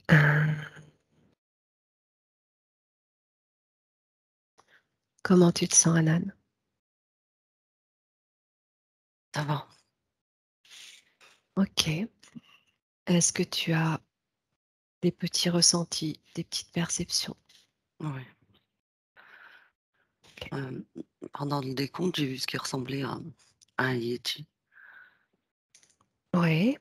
Heu, Comment tu te sens, Anan? Ça va. OK. Est-ce que tu as des petits ressentis, des petites perceptions? Ouais. OK. Hem, Pendant le décompte, j'ai vu ce qui ressemblait à un yéti. Ouais.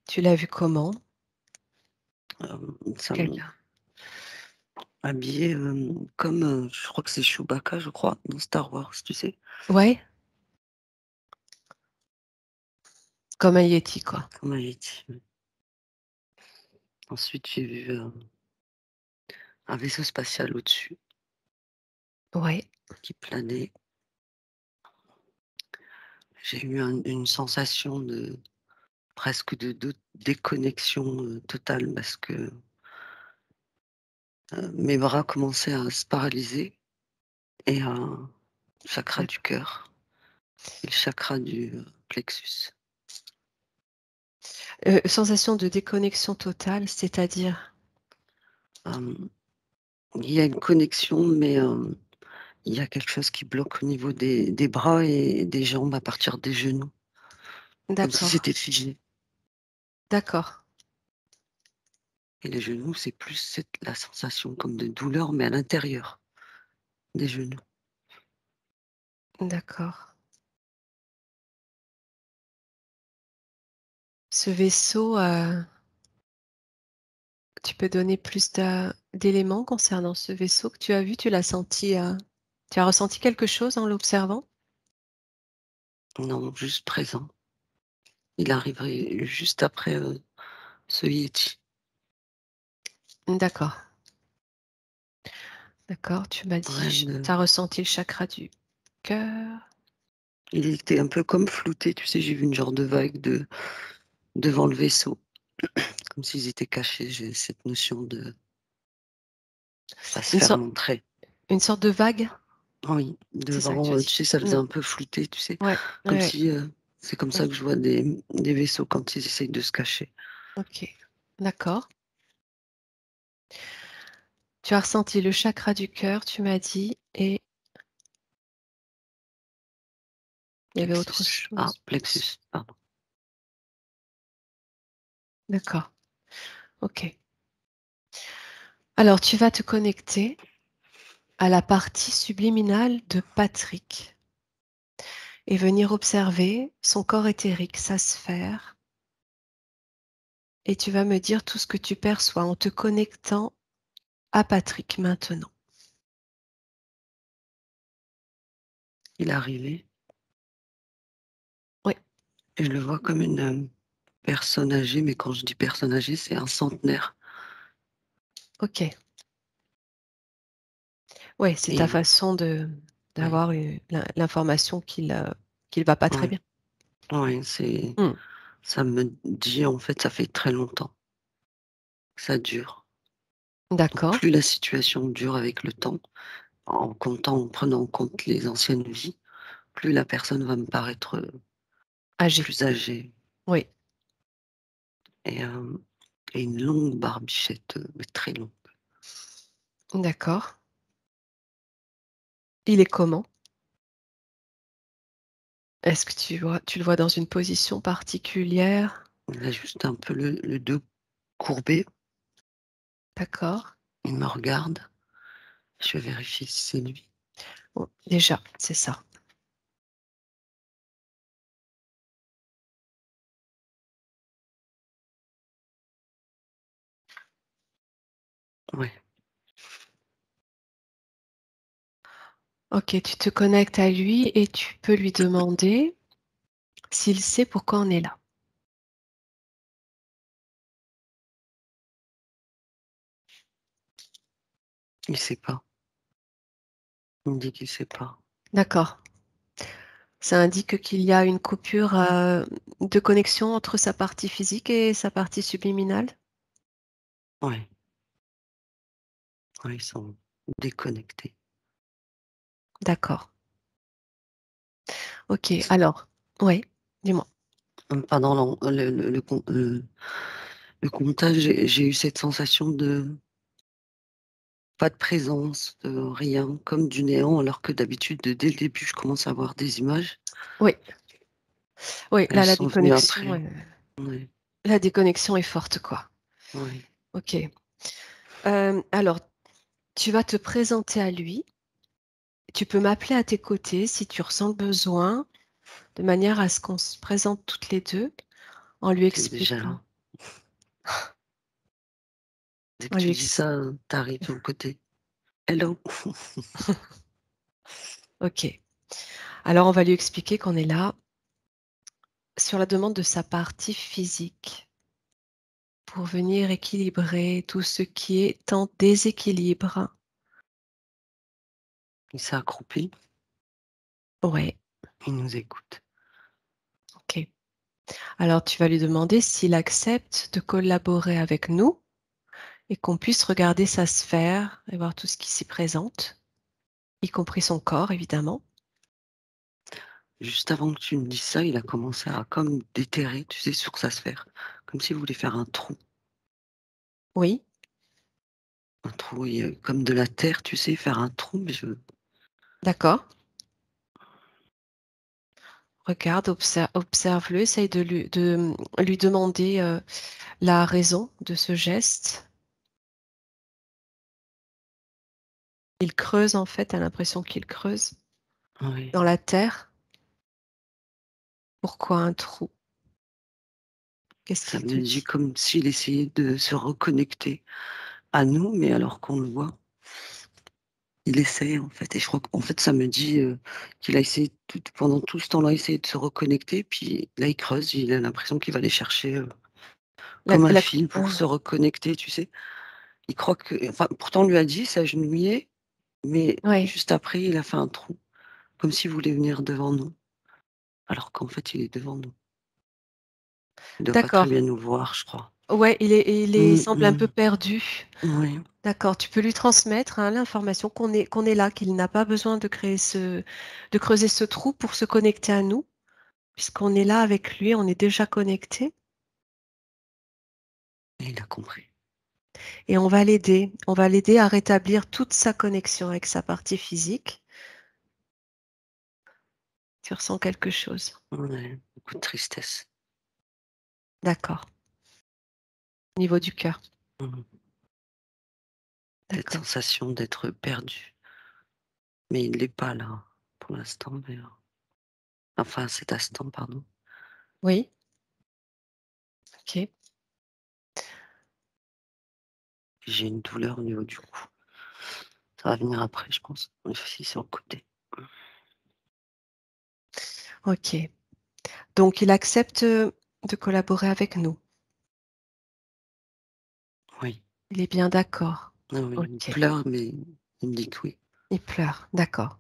Tu l'as vu comment? Ça me Quelqu'un habillé, comme, je crois que c'est Chewbacca, je crois, dans Star Wars, tu sais? ouais, comme un yéti, quoi. Comme un yéti, mmh. Ensuite, j'ai vu, un vaisseau spatial au-dessus Ouais, qui planait. J'ai eu une sensation de presque de déconnexion, totale parce que, mes bras commençaient à se paralyser et chakra du d'accord. cœur et le chakra du, plexus. Sensation de déconnexion totale, c'est-à-dire? Hem, il y a une connexion, mais, il y a quelque chose qui bloque au niveau des bras et des jambes à partir des genoux, comme si D'accord, c'était figé. d'accord, Et les genoux, c'est plus la sensation comme de douleur, mais à l'intérieur des genoux. d'accord. Ce vaisseau, tu peux donner plus d'éléments concernant ce vaisseau que tu as vu? Tu l'as senti, tu as ressenti quelque chose en l'observant? Non, juste présent. Il arriverait juste après, ce Yeti. D'accord, d'accord, tu m'as dit Rien ch de tu as ressenti le chakra du cœur. Il était un peu comme flouté, tu sais? J'ai vu une genre de vague devant le vaisseau, comme s'ils étaient cachés. J'ai cette notion de pas se Une faire sorte montrer. une sorte de vague? Oui, C'est ça que tu devant, as tu dit? sais, ça faisait Mmh, un peu flouté, tu sais? ouais, ouais, Comme ouais, si, c'est comme mmh, ça que je vois des vaisseaux quand ils essayent de se cacher. OK, d'accord. Tu as ressenti le chakra du cœur, tu m'as dit, et il y avait autre Plexus. Ah, chose? plexus, pardon. D'accord, OK. Alors tu vas te connecter à la partie subliminale de Patrick et venir observer son corps éthérique, sa sphère, et tu vas me dire tout ce que tu perçois en te connectant à Patrick maintenant. Il est arrivé Oui, et je le vois comme une, personne âgée, mais quand je dis personne âgée, c'est un centenaire. OK. Ouais, c'est ta Et façon ouais, d'avoir l'information qu'il va pas très ouais, bien. ouais, Mmh. ça me dit, en fait, ça fait très longtemps que ça dure. Donc D'accord. plus la situation dure avec le temps, en prenant en compte les anciennes vies, plus la personne va me paraître, Âgé. plus âgée Oui. et et une longue barbichette, mais très longue. D'accord. Il est comment? Est-ce que tu le vois dans une position particulière? Il a juste un peu le dos courbé, D'accord. il me regarde, je vérifie si c'est lui. Bon, déjà, c'est ça. Ouais, OK, tu te connectes à lui et tu peux lui demander s'il sait pourquoi on est là. il sait pas. Il me dit qu'il sait pas. D'accord. Ça indique qu'il y a une coupure, de connexion entre sa partie physique et sa partie subliminale? Ouais, ouais, ils sont déconnectés. D'accord. OK, alors, ouais, dis-moi. Pendant le comptage, j'ai eu cette sensation de pas de présence, de rien, comme du néant, alors que d'habitude, dès le début, je commence à avoir des images. Oui, oui, Elles là, la sont venues déconnexion, après. Ouais, la déconnexion est forte, quoi. ouais. Ok. Alors, tu vas te présenter à lui. Tu peux m'appeler à tes côtés si tu ressens le besoin, de manière à ce qu'on se présente toutes les deux en lui C'est déjà expliquant. là. Dès que En lui tu dis ex- ça, t'arrives sur le côté. Hello. Ok. Alors, on va lui expliquer qu'on est là sur la demande de sa partie physique pour venir équilibrer tout ce qui est en déséquilibre. Il s'est accroupi, Ouais, il nous écoute. ok. Alors, tu vas lui demander s'il accepte de collaborer avec nous et qu'on puisse regarder sa sphère et voir tout ce qui s'y présente, y compris son corps, évidemment. Juste avant que tu me dises ça, il a commencé à comme déterrer, tu sais, sur sa sphère, comme s'il voulait faire Oui, un trou, comme de la terre, tu sais, faire un trou, mais d'accord. Regarde, observe-le, essaye de lui demander la raison de ce geste. Il creuse en fait, t'as l'impression qu'il creuse ouais. dans la terre. Pourquoi un trou? Qu'est-ce Ça qu'il te me dit dit? comme s'il essayait de se reconnecter à nous, mais alors qu'on le voit, il essaie en fait. Et je crois qu'en fait, ça me dit qu'il a essayé pendant tout ce temps-là, essayé de se reconnecter, puis là, il creuse, il a l'impression qu'il va aller chercher La, comme un la- fil pour hein, se reconnecter, tu sais. Il croit que, enfin, pourtant, on lui a dit s'agenouiller, mais ouais, juste après, il a fait un trou, comme s'il voulait venir devant nous, alors qu'en fait, il est devant nous. Il doit pas très d'accord. bien nous voir, je crois. Ouais, il Mmh semble un peu mh. perdu. Oui, D'accord, tu peux lui transmettre hein, l'information qu'on est là, qu'il n'a pas besoin de creuser ce trou pour se connecter à nous, puisqu'on est là avec lui, on est déjà connecté, et il a compris. et on va l'aider. On va l'aider à rétablir toute sa connexion avec sa partie physique. Tu ressens quelque chose. Ouais, beaucoup de tristesse. D'accord. Au niveau du cœur. Mmh. Cette D'accord. sensation d'être perdu. Mais il l'est pas là, pour l'instant, mais enfin à cet instant, pardon. Oui, ok. J'ai une douleur au niveau du cou. Ça va venir après, je pense. Ici sur le côté. Ok. Donc, il accepte de collaborer avec nous. Oui, Il est bien d'accord. ah oui, il Ok. pleure, mais il me dit que oui. Il pleure. D'accord.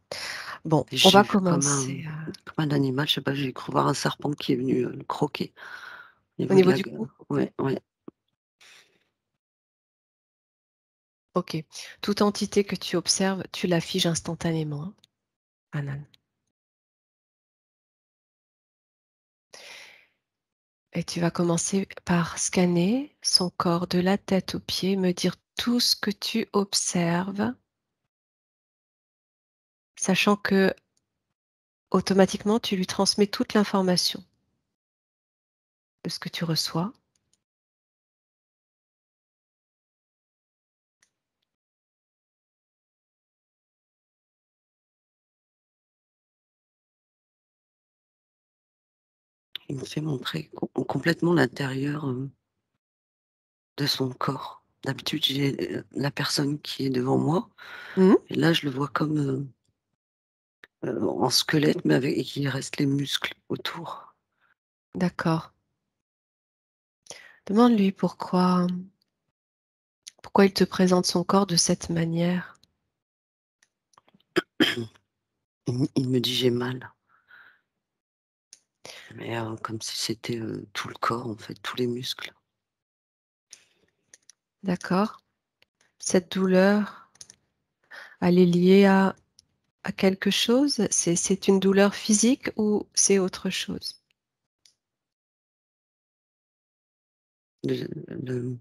Bon, Et on j'ai va vu commencer comme un animal, je sais pas, j'ai cru voir un serpent qui est venu, le croquer au au niveau de niveau la du gueule. cou. Ouais, ouais. Ok. Toute entité que tu observes, tu la figes instantanément, hein, Anan. Et tu vas commencer par scanner son corps de la tête aux pieds, me dire tout ce que tu observes, sachant que automatiquement tu lui transmets toute l'information de ce que tu reçois. Il me fait montrer complètement l'intérieur, de son corps. D'habitude, j'ai, la personne qui est devant moi Mhm. et là, je le vois comme, en squelette, mais avec et qu'il reste les muscles autour. D'accord. Demande-lui pourquoi il te présente son corps de cette manière. Il me dit: «J'ai mal», mais comme si c'était, tout le corps, en fait, tous les muscles. D'accord? Cette douleur, elle est liée à quelque chose? C'est une douleur physique ou c'est autre chose? Le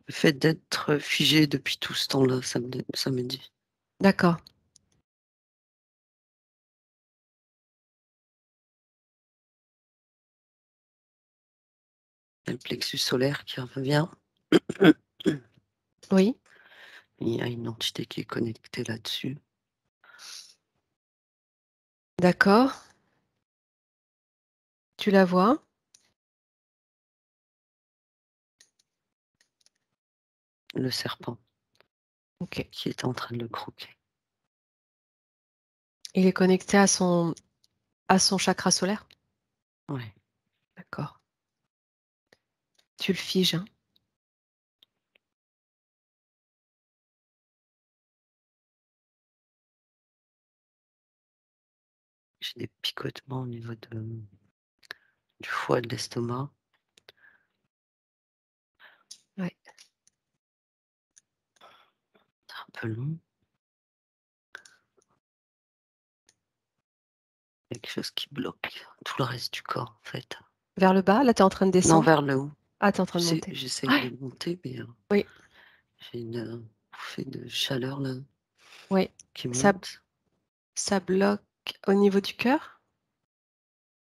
fait d'être figé depuis tout ce temps-là, ça me dit. D'accord. Il y a le plexus solaire qui revient. Oui, Il y a une entité qui est connectée là-dessus. d'accord. Tu la vois? Le serpent OK. qui est en train de le croquer. Il est connecté à son chakra solaire? Ouais. D'accord. Tu le figes, hein? J'ai des picotements au niveau du foie et de l'estomac. Ouais. C'est un peu long. Quelque chose qui bloque tout le reste du corps, en fait. Vers le bas? Là, tu es en train de Non, descendre? vers le haut. Ah, tu es en train de monter. J'essaye de Ouais, monter, mais oui, j'ai une bouffée de chaleur là oui. qui Ça monte. ça bloque au niveau du cœur?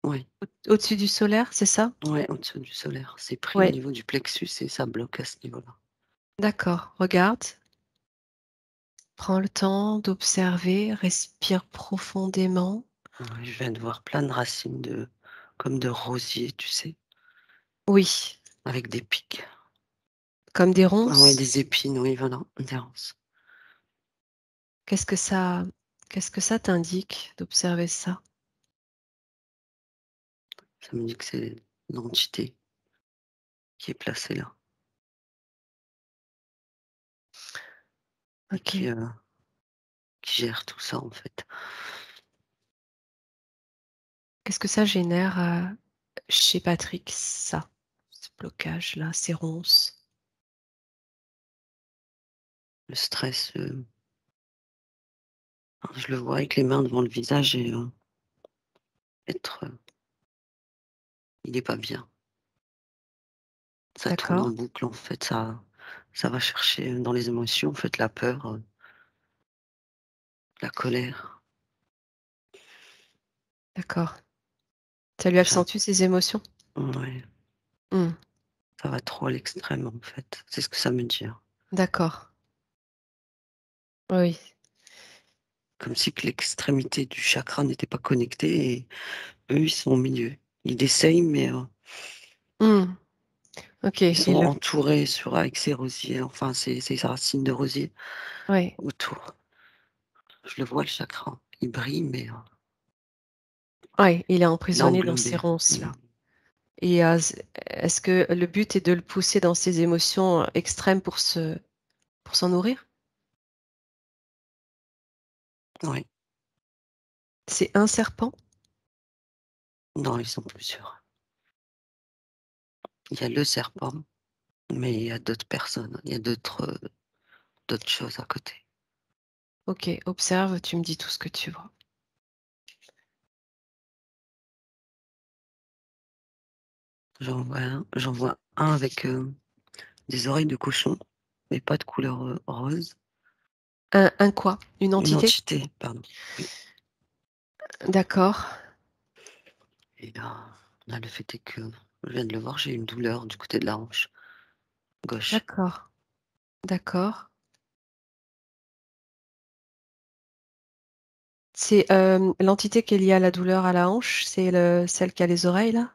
Ouais, Au-dessus du solaire, c'est ça? ouais, au-dessous du solaire. C'est pris au Ouais, niveau du plexus et ça bloque à ce niveau-là. d'accord. Regarde. Prends le temps d'observer, respire profondément. Ouais, je viens de voir plein de racines comme de rosier, tu sais, Oui, avec des pics. comme des Ah ouais, ronces. des épines, oui, voilà, des ronces. Qu'est-ce que ça, qu'est-ce que ça t'indique d'observer ça? Ça me dit que c'est l'entité qui est placée là et Ok. qui gère tout ça en fait. Qu'est-ce que ça génère chez Patrick, ça, ce blocage-là, ces ronces? Le stress, je le vois avec les mains devant le visage et être, il est pas bien. Ça tourne D'accord, en boucle en fait, ça va chercher dans les émotions en fait la peur, la colère. d'accord. Ça lui J'a accentue ses émotions? Ouais, Hmm, ça va trop à l'extrême en fait. C'est ce que ça me dit, hein. d'accord. Oui. Comme si que l'extrémité du chakra n'était pas connectée et eux, ils sont au milieu. Ils essayent mais Hmm, ok. ils sont entourés avec ces rosiers, enfin ces racines de rosier Ouais, autour. Je le vois le chakra, il brille mais ouais, il est il est emprisonné dans ces englobé. ronces-là. Mmh. Et est-ce que le but est de le pousser dans ses émotions extrêmes pour s'en nourrir? Ouais. C'est un serpent? Non, ils sont plusieurs. Il y a le serpent, mais il y a d'autres personnes, il y a d'autres choses à côté. Ok, observe, tu me dis tout ce que tu vois. J'en vois un avec, des oreilles de cochon, mais pas de couleur, rose. Un quoi? Une Une entité? entité, pardon, oui. D'accord, Et là, le fait est que je viens de le voir, j'ai une douleur du côté de la hanche gauche. d'accord, d'accord. C'est l'entité qui est liée à la douleur à la hanche, c'est celle qui a les oreilles là?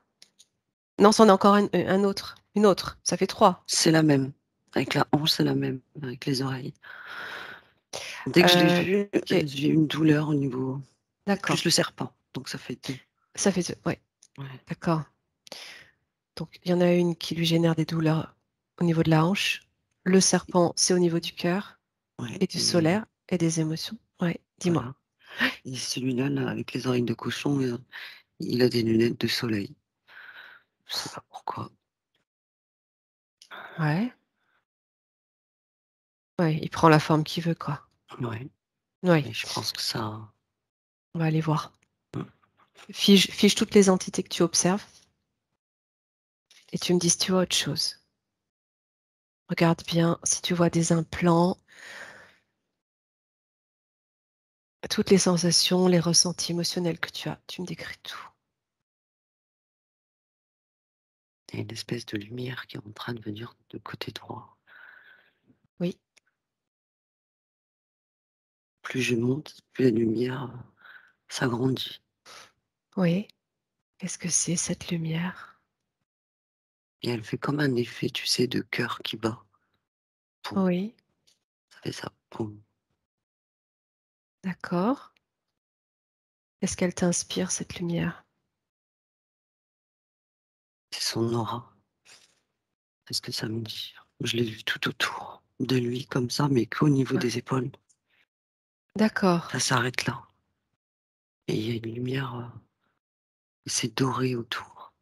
Non, c'en est encore un autre. Une autre. Ça fait trois. C'est la même, avec la hanche, c'est la même, avec les oreilles. Dès que je l'ai vu, Ok, j'ai eu une douleur au niveau plus d'accord. le serpent, donc ça fait 2. Ça fait deux. Ouais, Ouais, d'accord. Donc il y en a une qui lui génère des douleurs au niveau de la hanche. Le serpent, c'est au niveau du cœur ouais et du et solaire et des émotions. Ouais, dis-moi. voilà. Et celui-là, là, avec les oreilles de cochon, il a des lunettes de soleil. Je sais pas pourquoi. Ouais, ouais, il prend la forme qu'il veut, quoi. Ouais, Ouais, mais je pense que ça, on va aller voir. mmh, Fige toutes les entités que tu observes. Et tu me dis si tu vois autre chose. Regarde bien si tu vois des implants, toutes les sensations, les ressentis émotionnels que tu as. Tu me décris tout. Il y a une espèce de lumière qui est en train de venir de côté droit. Oui. Plus je monte, plus la lumière s'agrandit. Oui. Qu'est-ce que c'est cette lumière? Et elle fait comme un effet, tu sais, de cœur qui bat. Poum. Oui. Ça fait ça. Poum. D'accord. Est-ce qu'elle t'inspire cette lumière? C'est son aura. C'est ce que ça me dit. Je l'ai vu tout autour de lui comme ça, mais qu'au niveau Ouais. des épaules. D'accord. Ça s'arrête là. Et il y a une lumière, c'est doré autour.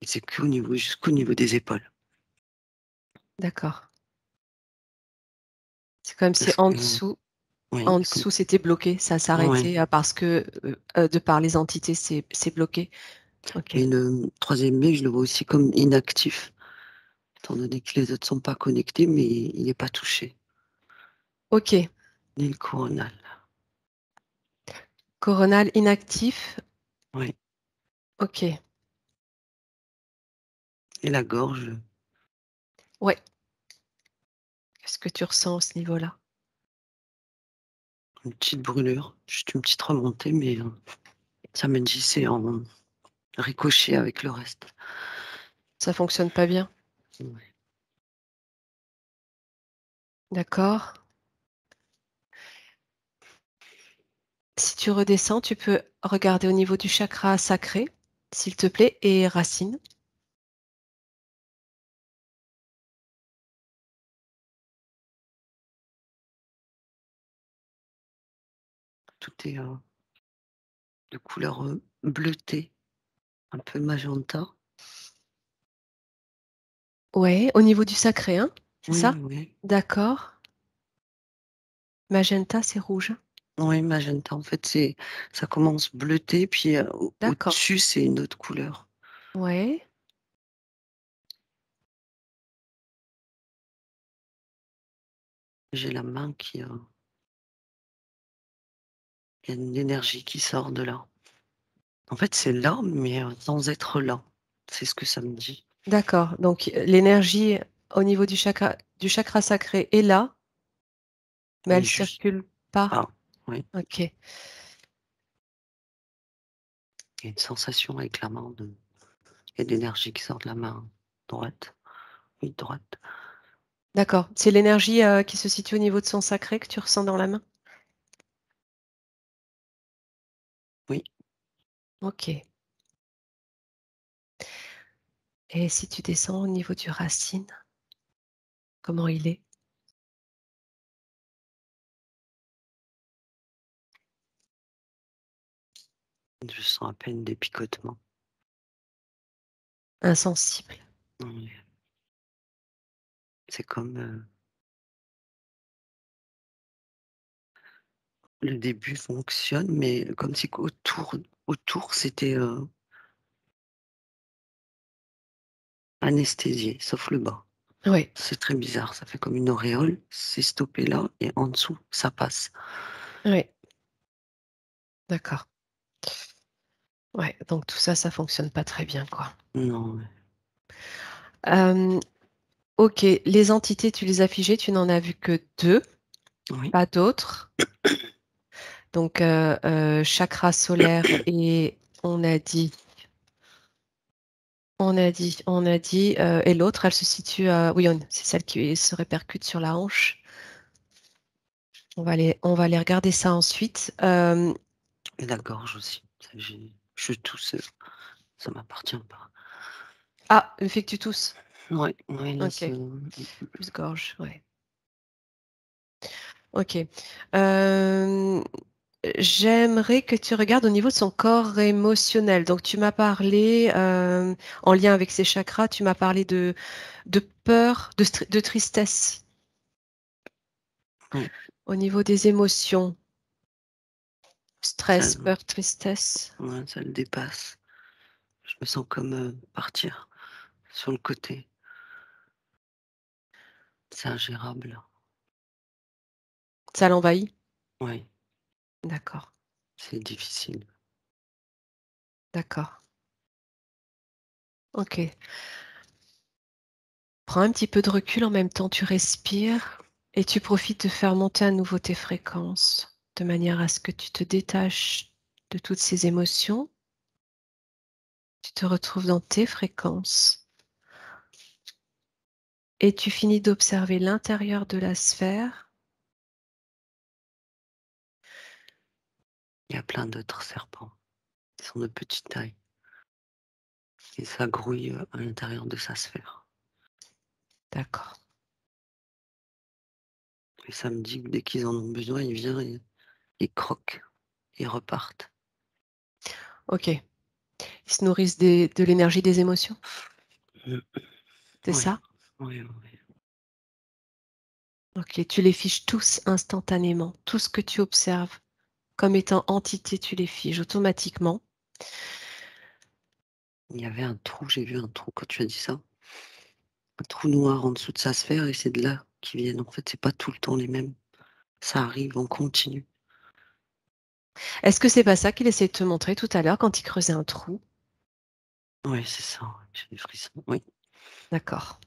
Et c'est qu'au niveau, jusqu'au niveau des épaules. D'accord. C'est comme si Parce que, oui, en comme, dessous c'était bloqué, ça ouais. s'arrêtait parce que de par les entités c'est bloqué. Ok. Et le troisième œil, je le vois aussi comme inactif, étant donné que les autres sont pas connectés, mais il n'est pas touché. Ok. Ni le coronal. Coronal inactif. Oui. Ok. Et la gorge, Ouais. Qu'est-ce que tu ressens à ce niveau-là? une petite brûlure, juste une petite remontée, mais ça me dit c'est en ricochet avec le reste. Ça fonctionne pas bien? Ouais. D'accord. Si tu redescends, tu peux regarder au niveau du chakra sacré, s'il te plaît, et racine. Tout est de couleur bleutée, un peu magenta. Ouais, au niveau du sacré, hein, c'est Oui, ça? oui. D'accord. Magenta, c'est rouge. Oui, magenta, en fait, ça commence bleuté, puis D'accord. au-dessus, c'est une autre couleur. Ouais. J'ai la main il y a une énergie qui sort de là. En fait, c'est là, mais sans être là. C'est ce que ça me dit. D'accord. Donc l'énergie au niveau du chakra sacré est là, mais Mais elle juste circule pas. pas. Oui. Ok. Il y a une sensation avec la main il y a de l'énergie qui sort de la main droite. Oui, droite. D'accord. C'est l'énergie qui se situe au niveau de son sacré que tu ressens dans la main? Oui. Ok. Et si tu descends au niveau du racine, comment il est? Je sens à peine des picotements. Insensible. Oui. C'est comme le début fonctionne, mais comme si autour c'était anesthésié, sauf le bas. Oui. C'est très bizarre, ça fait comme une auréole, c'est stoppé là, et en dessous, ça passe. Oui. D'accord. Ouais. Donc tout ça, ça fonctionne pas très bien, quoi. Non, Euh, ok. Les entités, tu les as figées, tu n'en as vu que deux, oui, pas d'autres. Donc chakra solaire et on a dit, et l'autre, elle se situe oui, c'est celle qui se répercute sur la hanche. On va aller regarder ça ensuite. et la gorge aussi. Je tousse, ça m'appartient pas. Ah, le fait que tu tousses. Ouais, ouais, là, Ok, plus gorge, ouais. Ok. Euh, J'aimerais que tu regardes au niveau de son corps émotionnel. Donc, tu m'as parlé, en lien avec ses chakras, tu m'as parlé de peur, de tristesse. ouais, Au niveau des émotions, ça, stress, peur, tristesse. ouais, ça le dépasse. me sens comme partir sur le côté. C'est ingérable. Ça l'envahit? Oui, D'accord, c'est difficile. d'accord. OK. Prends un petit peu de recul, en même temps tu respires et tu profites de faire monter à nouveau tes fréquences, de manière à ce que tu te détaches de toutes ces émotions. Tu te retrouves dans tes fréquences et tu finis d'observer l'intérieur de la sphère. Il y a plein d'autres serpents qui sont de petite taille et ça grouille à l'intérieur de sa sphère. D'accord. Et ça me dit que dès qu'ils en ont besoin, ils viennent et ils croquent, ils repartent. OK. Ils se nourrissent de l'énergie des émotions, Mmh. c'est Ouais, ça? ouais, ouais. OK, tu les figes tous instantanément. Tout ce que tu observes comme étant entité, tu les figes automatiquement. Il y avait un trou, j'ai vu un trou quand tu as dit ça. Un trou noir en dessous de sa sphère et c'est de là qu'ils viennent. En fait, c'est pas tout le temps les mêmes. Ça arrive en continu. Est-ce que c'est pas ça qu'il essayait de te montrer tout à l'heure quand il creusait un trou? Ouais, c'est ça, ouais, j'ai des frissons. Oui, D'accord,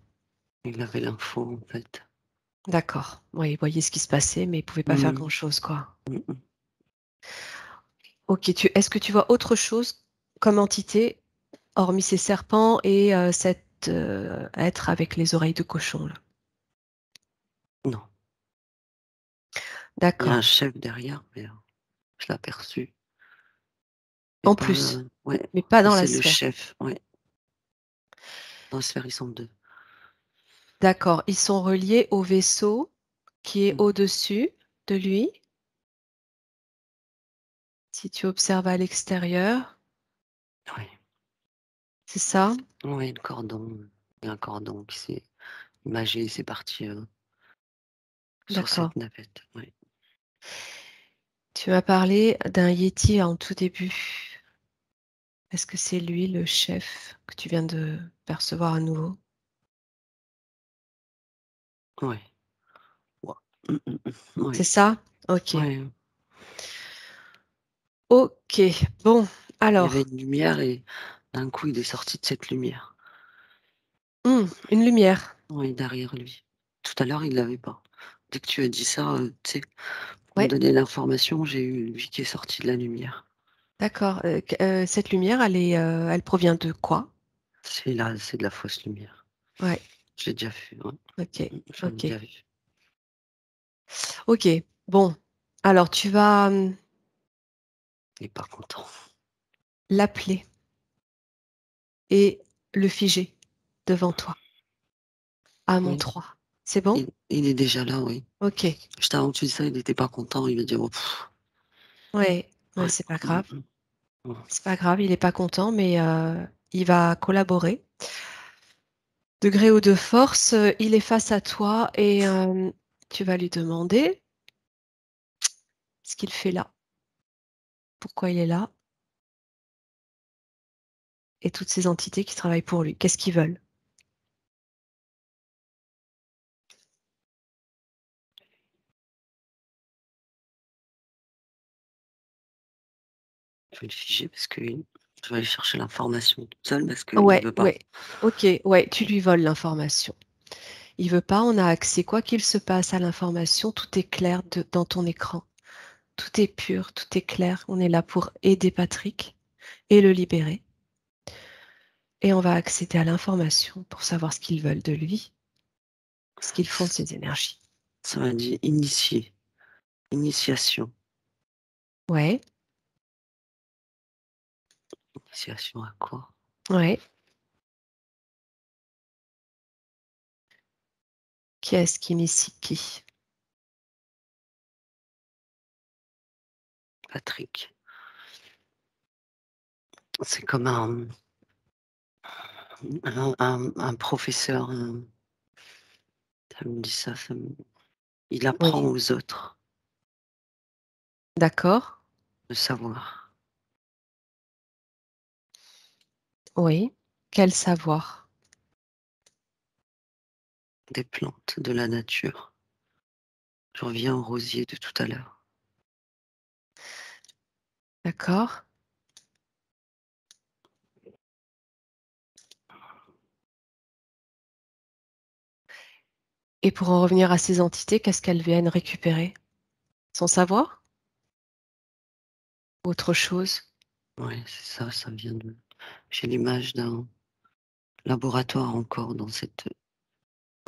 il avait l'info en fait. d'accord. Ouais, il voyait ce qui se passait, mais il pouvait pas faire Mmh. grand-chose, quoi. Mmh mh. OK, est-ce que tu vois autre chose comme entité, hormis ces serpents et cet, être avec les oreilles de cochon, là? Non, il y a un D'accord. chef derrière, mais je l'ai aperçu. Mais En pas, plus, ouais, mais pas ça dans la c'est le sphère. chef, ouais. Dans la sphère, ils sont 2. D'accord, ils sont reliés au vaisseau qui est Mmh. au-dessus de lui. Si tu observes à l'extérieur, Ouais, c'est ça? ouais, le cordon, il y a un cordon qui s'est imagé, c'est parti, sur D'accord. cette navette, ouais. Tu m'as parlé d'un yéti en tout début. Est-ce que c'est lui le chef que tu viens de percevoir à nouveau? Ouais. Ouah. Mmh, mmh mh. C'est Ouais, ça? OK. ouais, OK. Bon, il y avait alors, une lumière et d'un coup, il est sorti de cette lumière. une lumière. Oui, derrière lui. Tout à l'heure, il l'avait pas. Dès que tu as dit ça, tu sais, pour me Ouais, donner l'information, j'ai eu lui qui est sorti de la lumière. d'accord. Cette lumière, elle provient de quoi? C'est de la fausse lumière. Ouais, Je l'ai déjà vu, ouais. OK, J'en ai OK. déjà vu. OK. Bon, alors tu vas, Il est pas content. l'appeler et le figer devant toi, à mon Oui, 3. C'est bon? il est déjà là, oui. OK. Juste avant que tu dises ça, il était pas content, il m'a dit: «Oh pff». Ouais, ouais, Ouais. c'est pas grave. Mmh. C'est pas grave, il est pas content, mais il va collaborer. De gré ou de force, il est face à toi et tu vas lui demander ce qu'il fait là, pourquoi il est là et toutes ces entités qui travaillent pour lui. Qu'est-ce qu'ils veulent? Je vais le figer parce que je vais aller chercher l'information toute seule parce qu'il Ouais, veut pas. ouais. OK, ouais, tu lui voles l'information. Il veut pas, on a accès, quoi qu'il se passe, à l'information, tout est clair dans ton écran. Tout est pur, tout est clair. On est là pour aider Patrick et le libérer. Et on va accéder à l'information pour savoir ce qu'ils veulent de lui, ce qu'ils font de ses énergies. Ça m'a dit initier, initiation. Ouais, Initiation à quoi? ouais. Qui est-ce qui initie qui? Patrick. C'est comme un professeur, ça me dit ça, il apprend Oui, aux autres d'accord. le savoir. Oui. Quel savoir? Des plantes, de la nature. Je reviens au rosier de tout à l'heure. D'accord. Et pour en revenir à ces entités, qu'est-ce qu'elles viennent récupérer? Son savoir? Autre chose? Ouais, c'est ça, ça vient de j'ai l'image d'un laboratoire encore dans cette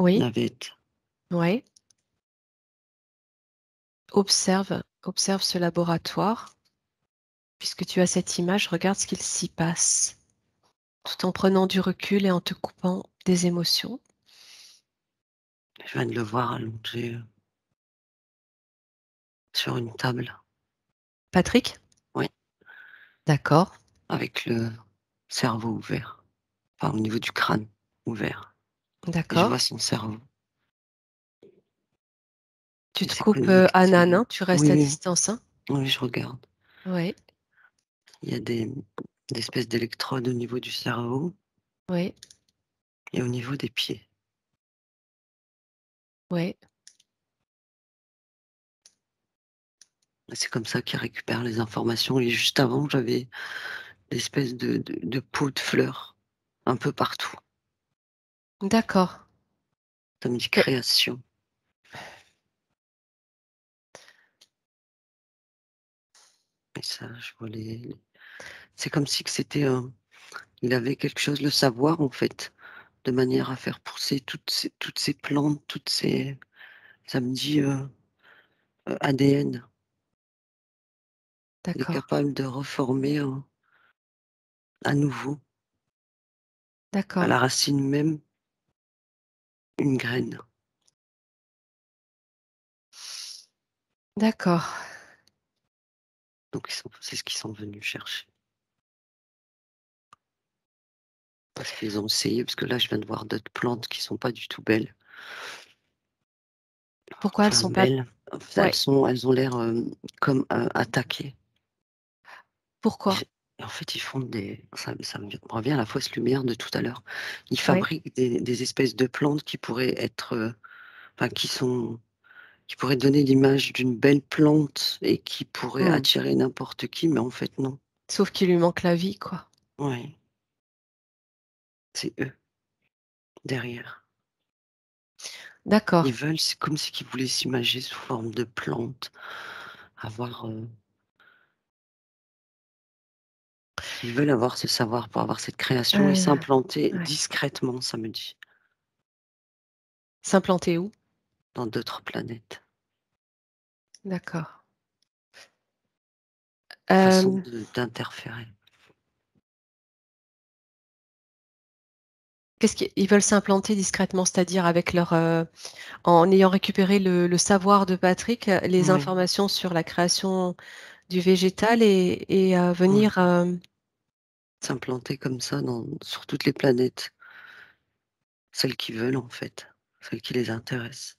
Oui, navette. oui. Observe ce laboratoire. Puisque tu as cette image, regarde ce qu'il s'y passe, tout en prenant du recul et en te coupant des émotions. Je viens de le voir allongé, sur une table. Patrick? Oui, D'accord, avec le cerveau ouvert, enfin au niveau du crâne ouvert et je d'accord. vois son cerveau Tu et te ses coupes, connexions. Anan, hein, tu restes Oui, à oui, distance, hein? oui, je regarde. Oui, Il y a des espèces d'électrodes au niveau du cerveau oui, et au niveau des pieds. oui. C'est comme ça qu'il récupère les informations et juste avant, j'avais l'espèce de pot de fleurs un peu partout. D'accord. Ça me dit Que- création et ça, je vois les c'est comme si que c'était un il avait quelque chose, le savoir en fait, de manière à faire pousser toutes ces plantes, toutes ces ça me dit, ADN. Il est D'accord, capable de reformer, à nouveau, à d'accord, la racine même, une graine. d'accord. Donc c'est ce qu'ils sont venus chercher. Parce qu'ils ont essayé, parce que là, je viens de voir d'autres plantes qui sont pas du tout belles. Pourquoi elles Enfin sont pas... belles, Ouais, elles ont l'air, comme, attaquées. pourquoi? Et en fait, ils font des ça me revient à la fausse lumière de tout à l'heure. Ils Ouais. fabriquent des espèces de plantes qui pourraient être, enfin qui pourraient donner l'image d'une belle plante et qui pourraient Hmm. attirer n'importe qui, mais en fait non. Sauf qu'il lui manque la vie, quoi. Ouais, c'est eux, derrière. D'accord. C'est comme si ils voulaient s'imager sous forme de plante, avoir, ils veulent avoir ce savoir pour avoir cette création et Euh, s'implanter ouais. discrètement, ça me dit, S'implanter où? dans d'autres planètes. D'accord. Façon Euh, d'interférer. qu'est-ce qu'ils veulent s'implanter discrètement, c'est-à-dire avec leur, en ayant récupéré le savoir de Patrick, les Oui, informations sur la création du végétal et ouais. venir. S'implanter comme ça sur toutes les planètes, celles qui veulent en fait, celles qui les intéressent.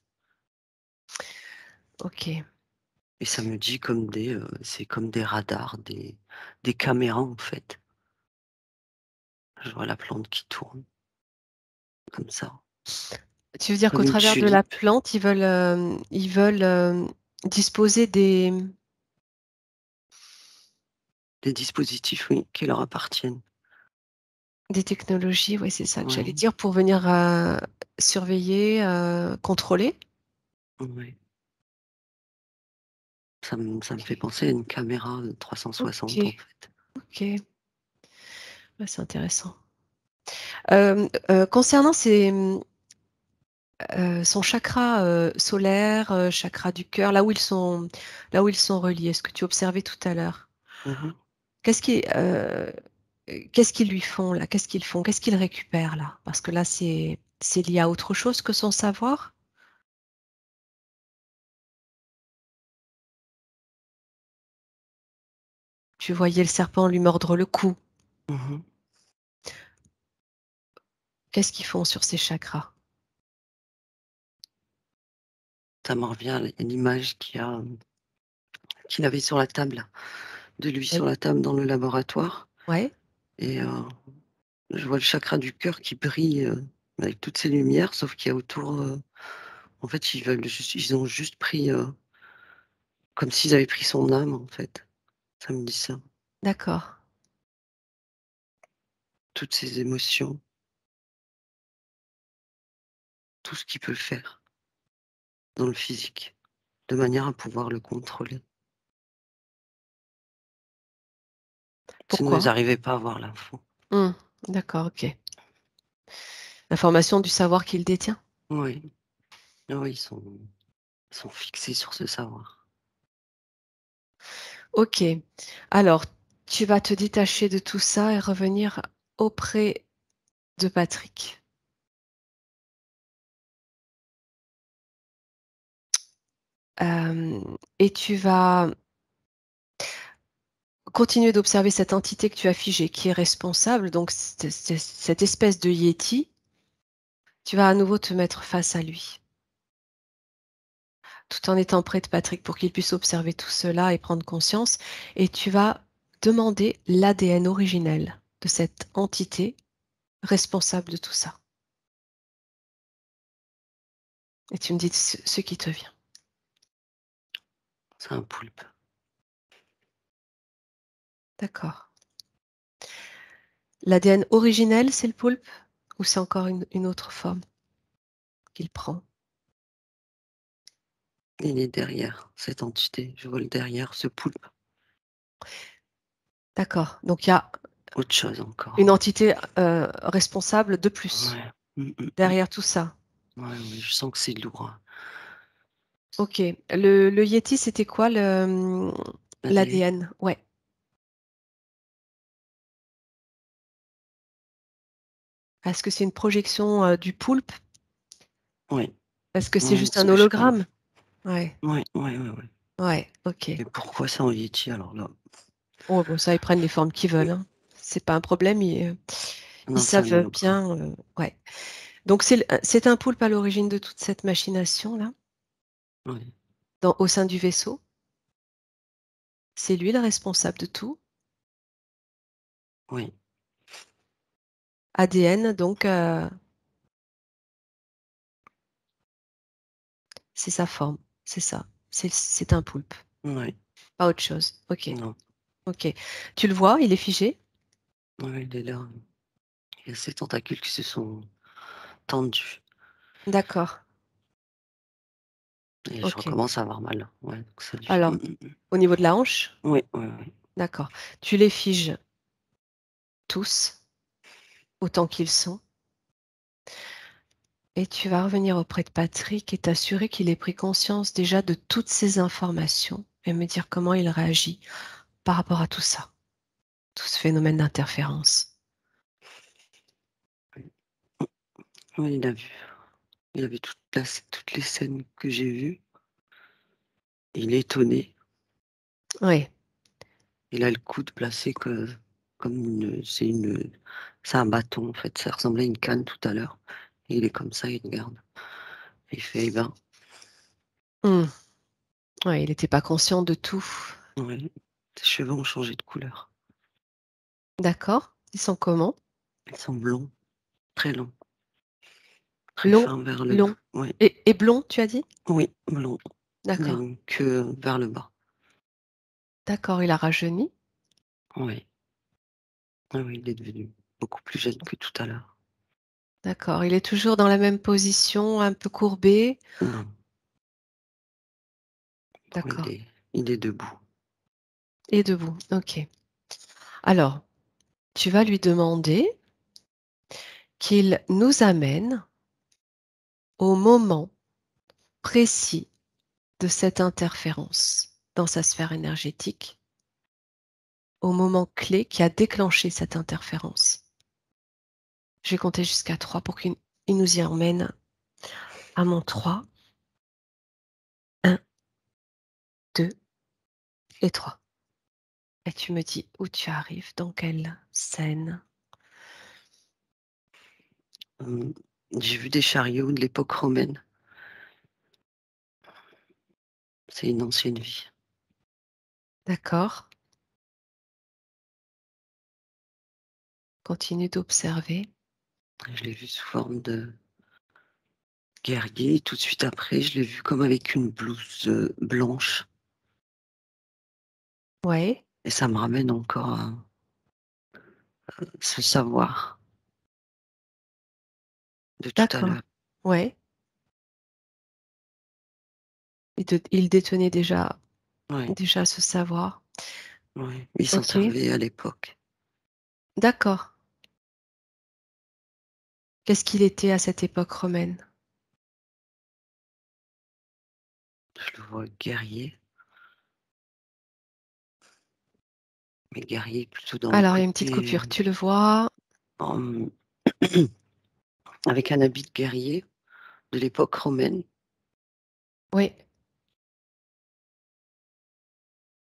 Ok, Et ça me dit comme c'est comme des radars, des caméras en fait. Je vois la plante qui tourne comme ça, tu veux dire comme qu'au une travers de la tulipe. plante, ils veulent disposer Des dispositifs, oui, qui leur appartiennent. des technologies, oui, c'est ça que j'allais Oui, dire, pour venir surveiller, contrôler. oui. Ça me fait penser à une caméra, 360 en Ok, fait. ok, ouais, c'est intéressant. Concernant son chakra solaire, chakra du cœur, là où ils sont reliés, ce que tu observais tout à l'heure. Mmh. Qu'est-ce qu'ils lui font là? Qu'est-ce qu'ils font? Qu'est-ce qu'ils récupèrent là? Parce que là, c'est lié à autre chose que son savoir. Tu voyais le serpent lui mordre le cou. Mmh. Qu'est-ce qu'ils font sur ces chakras? Ça m'en revient à l'image qu'il avait sur la table, de lui sur Oui. la table dans le laboratoire Ouais. et je vois le chakra du cœur qui brille, avec toutes ces lumières, sauf qu'il y a autour, en fait, ils ont juste pris, comme s'ils avaient pris son âme, en fait. Ça me dit ça. D'accord. Toutes ces émotions, tout ce qu'il peut faire dans le physique, de manière à pouvoir le contrôler. Sinon ils Pourquoi? arrivaient pas à avoir l'info. Mmh. D'accord, OK. L'information du savoir qu'il détient? Oui, ah oui, ils sont fixés sur ce savoir. OK. Alors, tu vas te détacher de tout ça et revenir auprès de Patrick. Et tu vas continuer d'observer cette entité que tu as figée, qui est responsable, donc cette espèce de yéti, tu vas à nouveau te mettre face à lui, tout en étant près de Patrick pour qu'il puisse observer tout cela et prendre conscience. Et tu vas demander l'ADN originel de cette entité responsable de tout ça. Et tu me dis ce qui te vient. C'est un poulpe. D'accord. L'ADN originel, c'est le poulpe ou c'est encore une autre forme qu'il prend? Il est derrière cette entité, je vois le derrière, ce poulpe. D'accord. Donc il y a Autre chose une encore. entité responsable de plus Ouais. derrière tout ça. Ouais, oui, je sens que c'est lourd, hein. Ok. Le Yeti, c'était quoi L'ADN. l'ADN? Ouais. Est-ce que c'est une projection du poulpe? Ouais, Est-ce que c'est ouais, juste ce un que je pense. hologramme? Ouais. Ouais, ouais, ouais, ouais. Ouais. Ok. Et pourquoi ça en Yéti alors là? Oh, bon, ça, ils prennent les formes qu'ils veulent, hein. C'est pas un problème. Ils Non, c'est un savent hologramme. bien. Ouais. Donc c'est un poulpe à l'origine de toute cette machination-là, Ouais, au sein du vaisseau. C'est lui le responsable de tout. oui, ADN, donc c'est sa forme, c'est ça. C'est un poulpe, ouais, pas autre chose. Ok, non, ok. Tu le vois, il est figé? ouais, il est là. Il y a ces tentacules qui se sont tendus D'accord, et je ok. recommence à avoir mal. Ouais, donc ça lui fait Alors, au niveau de la hanche? Oui, oui, oui. D'accord. Tu les figes tous, autant qu'ils sont, et tu vas revenir auprès de Patrick et t'assurer qu'il ait pris conscience déjà de toutes ces informations et me dire comment il réagit par rapport à tout ça, tout ce phénomène d'interférence. Oui, il a vu. Il a vu toutes les scènes que j'ai vues. Il est étonné. Oui. Il a le coude placé comme c'est un bâton en fait, ça ressemblait à une canne tout à l'heure et il est comme ça, il regarde. Il fait: «Eh ben, Hmm. Ouais, il n'était pas conscient de tout. ouais, tes cheveux ont changé de couleur. D'accord. Ils sont comment? Ils sont blonds, très longs, très Long, fins vers le long. ouais, Et blond, tu as dit? oui, blonds. Il a D'accord. une queue vers le bas. D'accord, il a rajeuni. Oui, oui, oui, il est devenu beaucoup plus jeune que tout à l'heure. D'accord. Il est toujours dans la même position, un peu courbé. Non, non, D'accord. il est debout. Et debout. Ok. Alors, tu vas lui demander qu'il nous amène au moment précis de cette interférence dans sa sphère énergétique, au moment clé qui a déclenché cette interférence. Je vais compter jusqu'à 3 pour qu'il nous y emmène à mon 3. 1, 2 et 3. Et tu me dis où tu arrives, dans quelle scène. Hem, j'ai vu des chariots de l'époque romaine. C'est une ancienne vie. D'accord. Continue d'observer. Je l'ai vu sous forme de guerrier. Tout de suite après, je l'ai vu comme avec une blouse blanche. Ouais, Et ça me ramène encore à ce savoir de tout à d'accord. l'heure. Ouais. Il détenait déjà, Oui, déjà ce savoir. oui. Il s'en Ok, servait à l'époque. d'accord. Qu'est-ce qu'il était à cette époque romaine? Je le vois guerrier, mais guerrier plutôt dans le Alors, il y a une petite côté coupure. Tu le vois? en- avec un habit de guerrier de l'époque romaine. Oui,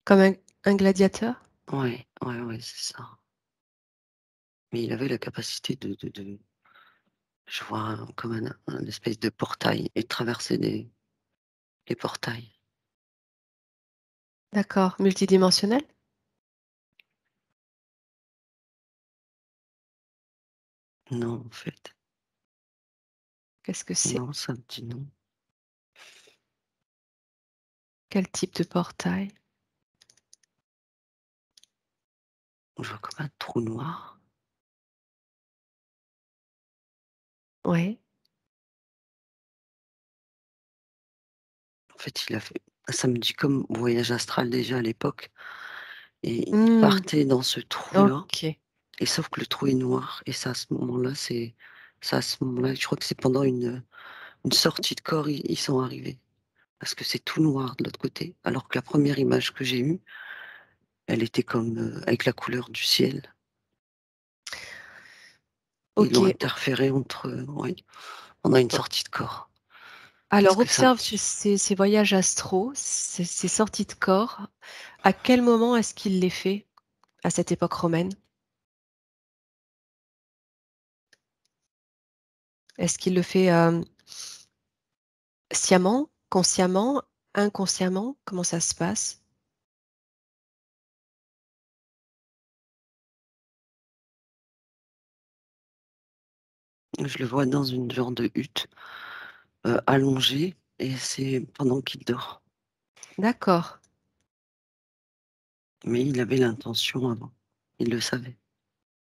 comme un gladiateur? Ouais, ouais, ouais, c'est ça. Mais il avait la capacité je vois comme un espèce de portail et traverser les portails. D'accord. Multidimensionnel? Non, en fait, Qu'est-ce que c'est? non, ça me dit non. Quel type de portail? Je vois comme un trou noir. Oui. En fait, il a fait, ça me dit comme voyage astral déjà à l'époque. Et il Hmm, partait dans ce trou-là. ok. Et sauf que le trou est noir. Et ça, à ce moment-là, à ce moment-là, je crois que c'est pendant une sortie de corps, ils sont arrivés. Parce que c'est tout noir de l'autre côté. Alors que la première image que j'ai eue, elle était comme avec la couleur du ciel. Ils Ok. l'ont interféré entre, oui, pendant une sortie de corps. Qu'est-ce Alors, que ça me observe dit? ces voyages astraux, ces sorties de corps. À quel moment est-ce qu'il les fait à cette époque romaine? Est-ce qu'il le fait sciemment, consciemment, inconsciemment? Comment ça se passe? Je le vois dans une genre de hutte, allongé, et c'est pendant qu'il dort. D'accord. Mais il avait l'intention avant. Il le savait.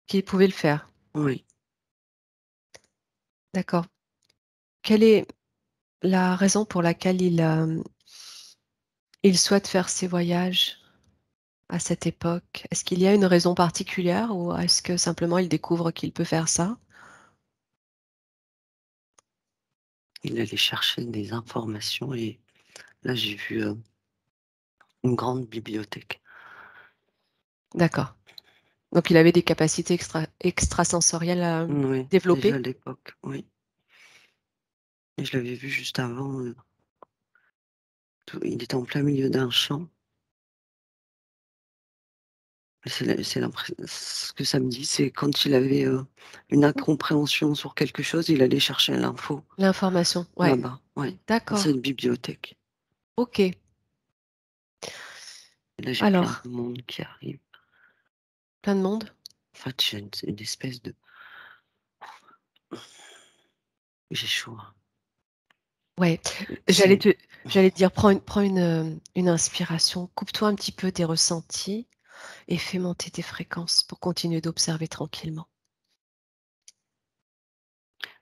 Qu'il pouvait le faire. Oui. D'accord. Quelle est la raison pour laquelle il souhaite faire ces voyages à cette époque? Est-ce qu'il y a une raison particulière ou est-ce que simplement il découvre qu'il peut faire ça? Il allait chercher des informations et là, j'ai vu, une grande bibliothèque. D'accord. Donc il avait des capacités extrasensorielles Oui, déjà à développées? l'époque, oui. Et je l'avais vu juste avant, il était en plein milieu d'un champ. C'est ce que ça me dit, c'est quand il avait, une incompréhension sur quelque chose, il allait chercher l'info L'information, ouais. là-bas, ouais, dans D'accord. cette bibliothèque. Ok. Et là, j'ai plein Alors, de monde qui arrive. plein de monde? En fait, j'ai une espèce de, j'ai chaud, hein. Ouais. J'allais C'est te, j'allais te dire, prends une inspiration, coupe-toi un petit peu des ressentis et fais monter tes fréquences pour continuer d'observer tranquillement.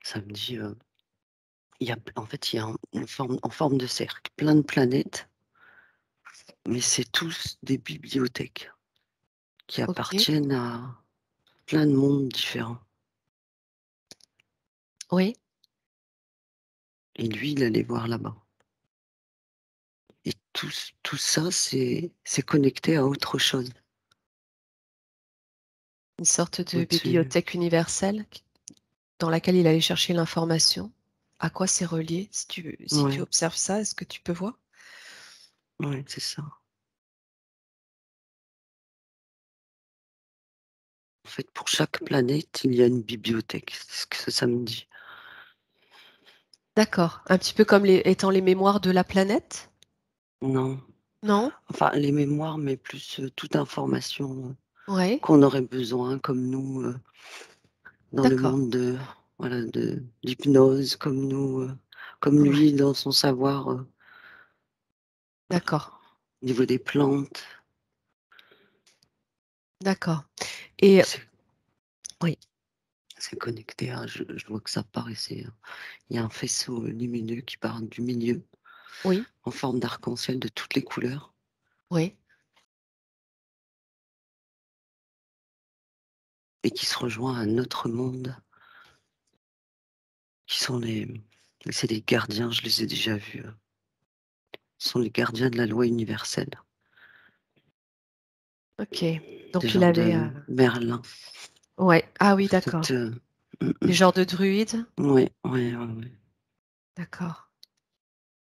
ça me dit, en fait, il y a une forme en forme de cercle, plein de planètes, mais c'est tous des bibliothèques qui Ok. appartiennent à plein de mondes différents. Oui. Et lui, il allait voir là-bas. Et tout ça, c'est connecté à autre chose Une sorte de au-dessus. bibliothèque universelle dans laquelle il allait chercher l'information. À quoi c'est relié? Si tu Ouais, observes ça, est-ce que tu peux voir? ouais, c'est ça. En fait, pour chaque planète, il y a une bibliothèque. C'est ce que ça me dit. D'accord. Un petit peu comme étant les mémoires de la planète? Non, Non? enfin les mémoires, mais plus, toute information. Ouais, qu'on aurait besoin, comme nous, dans le d'accord, monde de l'hypnose, comme nous, comme ouais, lui dans son savoir, d'accord, au niveau des plantes. d'accord. Et C'est oui, c'est connecté à je vois que ça paraissait, il y a un faisceau lumineux qui part du milieu, oui, en forme d'arc-en-ciel de toutes les couleurs oui, et qui se rejoint à un autre monde, qui sont c'est des gardiens, je les ai déjà vus, ce sont les gardiens de la loi universelle, OK. des Donc il genres avait, de Merlin. ouais, ah oui, Cette, d'accord. Des genres de druides? ouais, ouais, ouais, ouais. D'accord.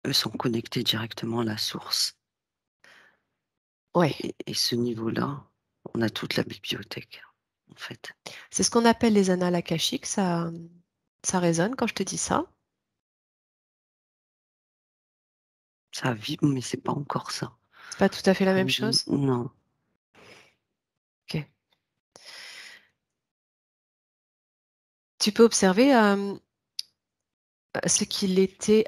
Eux sont connectés directement à la source Ouais, et ce niveau-là, on a toute la bibliothèque, en fait. c'est ce qu'on appelle les annales akashiques, ça résonne quand je te dis ça? Ça vibre, mais c'est pas encore ça. C'est pas tout à fait la même Mmh, chose? non. OK. Tu peux observer, ce qu'il était,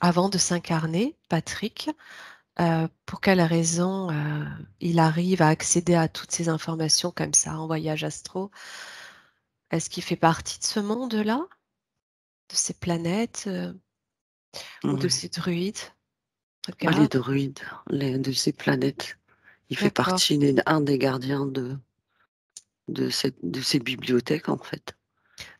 avant de s'incarner, Patrick, pour quelle raison, il arrive à accéder à toutes ces informations comme ça en voyage astro? Est-ce qu'il fait partie de ce monde-là? De ces planètes, ou de Ouais. ces druides? Ah, les Regarde, druides, de ces planètes. Il fait d'accord, partie un des gardiens de ces bibliothèques, en fait,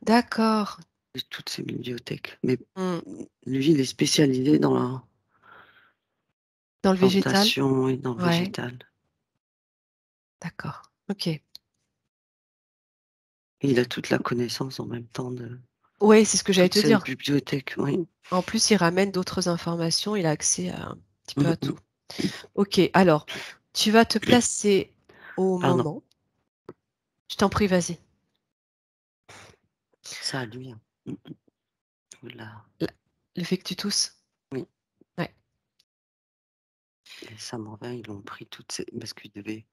d'accord. de toutes ces bibliothèques. Mais Mmh. lui, il est spécialisé dans la Dans le végétal? plantation et dans le Ouais, végétal. d'accord. OK. Et il a toute la connaissance en même temps de Ouais, c'est ce que j'allais toute te cette dire. bibliothèque, oui. En plus, il ramène d'autres informations, il a accès à un petit peu Mmh à mh. tout. OK, alors, tu vas te placer au Pardon, moment je t'en prie, vas-y. ça a lui, hein. Oula, L le fait que tu tousses? oui, Ouais. et ça me revient, ils l'ont pris toutes ces parce qu'ils devaient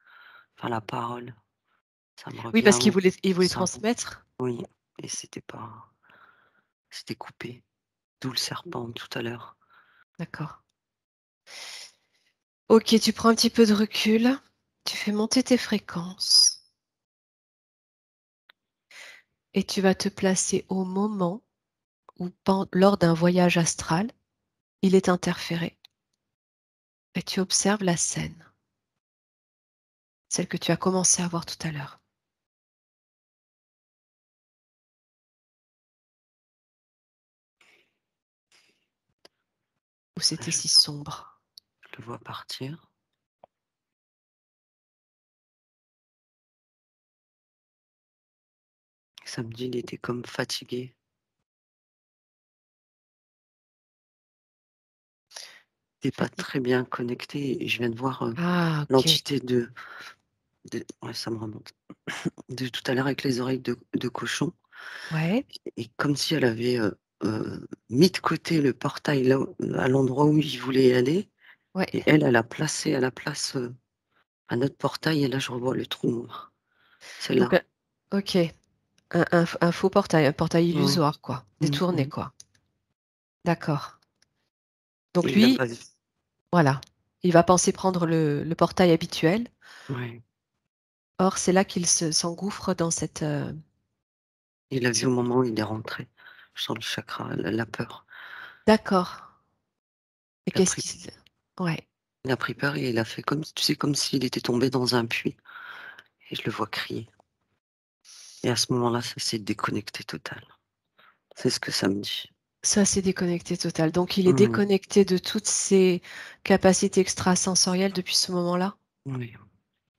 faire la parole. Ça me Oui, revient parce qu'il où voulait ça transmettre? oui, et c'était coupé. D'où le serpent tout à l'heure. D'accord. OK, tu prends un petit peu de recul, tu fais monter tes fréquences et tu vas te placer au moment où lors d'un voyage astral, il est interféré et tu observes la scène, celle que tu as commencé à voir tout à l'heure, où c'était Je si sombre. je le vois partir. Samedi, il était comme fatigué. Il est pas Fatigue. très bien connecté et je viens de voir, Ah OK. l'entité de ouais, ça me remonte. De tout à l'heure avec les oreilles de cochon Ouais, et comme si elle avait, mis de côté le portail là où à l'endroit où il voulait aller ouais. et elle, elle a placé à la place, un autre portail et là, je revois le trou noir. Donc, Celle-là. OK, un faux portail, un portail Ouais. illusoire quoi, Mmh détourné mh. quoi. D'accord. Donc Et il l'a lui, pas vu. voilà, il va penser prendre le portail habituel. Ouais. Or, c'est là qu'il s'engouffre dans cette, Il l'a vu ce au moment où il est rentré. Je sens le chakra, la peur. d'accord et Il a qu'est-ce pris qu'il ouais, il a pris peur et il a fait comme tu sais, comme s'il était tombé dans un puits et je le vois crier et à ce moment-là, ça s'est déconnecté total. C'est ce que ça me dit. ça s'est déconnecté total. Donc il est Oui, déconnecté de toutes ses capacités extrasensorielles depuis ce moment-là? oui,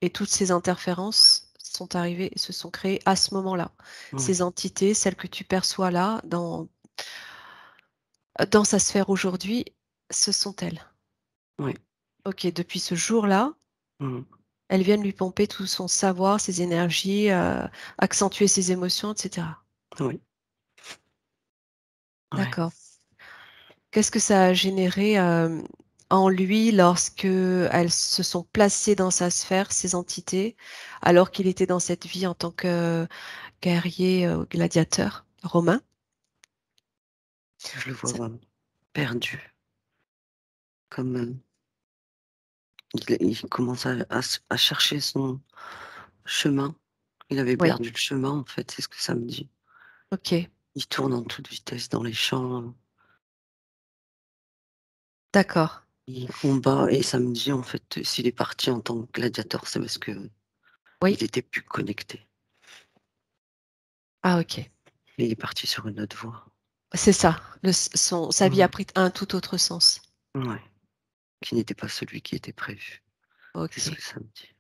Et toutes ces interférences sont arrivées et se sont créées à ce moment-là? oui, Ces entités, celles que tu perçois là, dans sa sphère aujourd'hui, ce sont elles? oui. OK, depuis ce jour-là, Mmh. elles viennent lui pomper tout son savoir, ses énergies, accentuer ses émotions et cetera? Oui, ouais. D'accord. Qu'est-ce que ça a généré, en lui lorsque elles se sont placées dans sa sphère, ces entités, alors qu'il était dans cette vie en tant que guerrier gladiateur romain. Je le vois Ça- vraiment perdu, comme il commence à chercher son chemin. Il avait Oui, perdu le chemin, en fait, c'est ce que ça me dit. ok, Il tourne en toute vitesse dans les champs, d'accord. il combat et ça me dit, en fait, s'il est parti en tant que gladiateur, c'est parce qu'il Oui, était plus connecté. ah ok. Et il est parti sur une autre voie. C'est ça. Sa vie a Mmh. pris un tout autre sens. Ouais, qui n'était pas celui qui était prévu. C'est ce Ok, que ça me dit.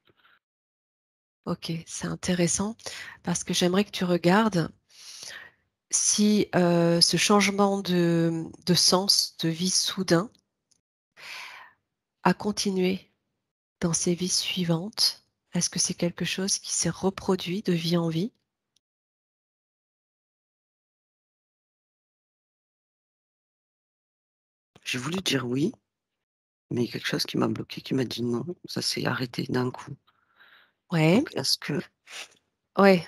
ok, c'est intéressant parce que j'aimerais que tu regardes si ce changement de sens, de vie soudain, a continué dans ses vies suivantes. Est-ce que c'est quelque chose qui s'est reproduit de vie en vie? J'ai voulu dire oui, mais il y a quelque chose qui m'a bloqué, qui m'a dit non, ça s'est arrêté d'un coup. Ouais, Donc est-ce que ouais.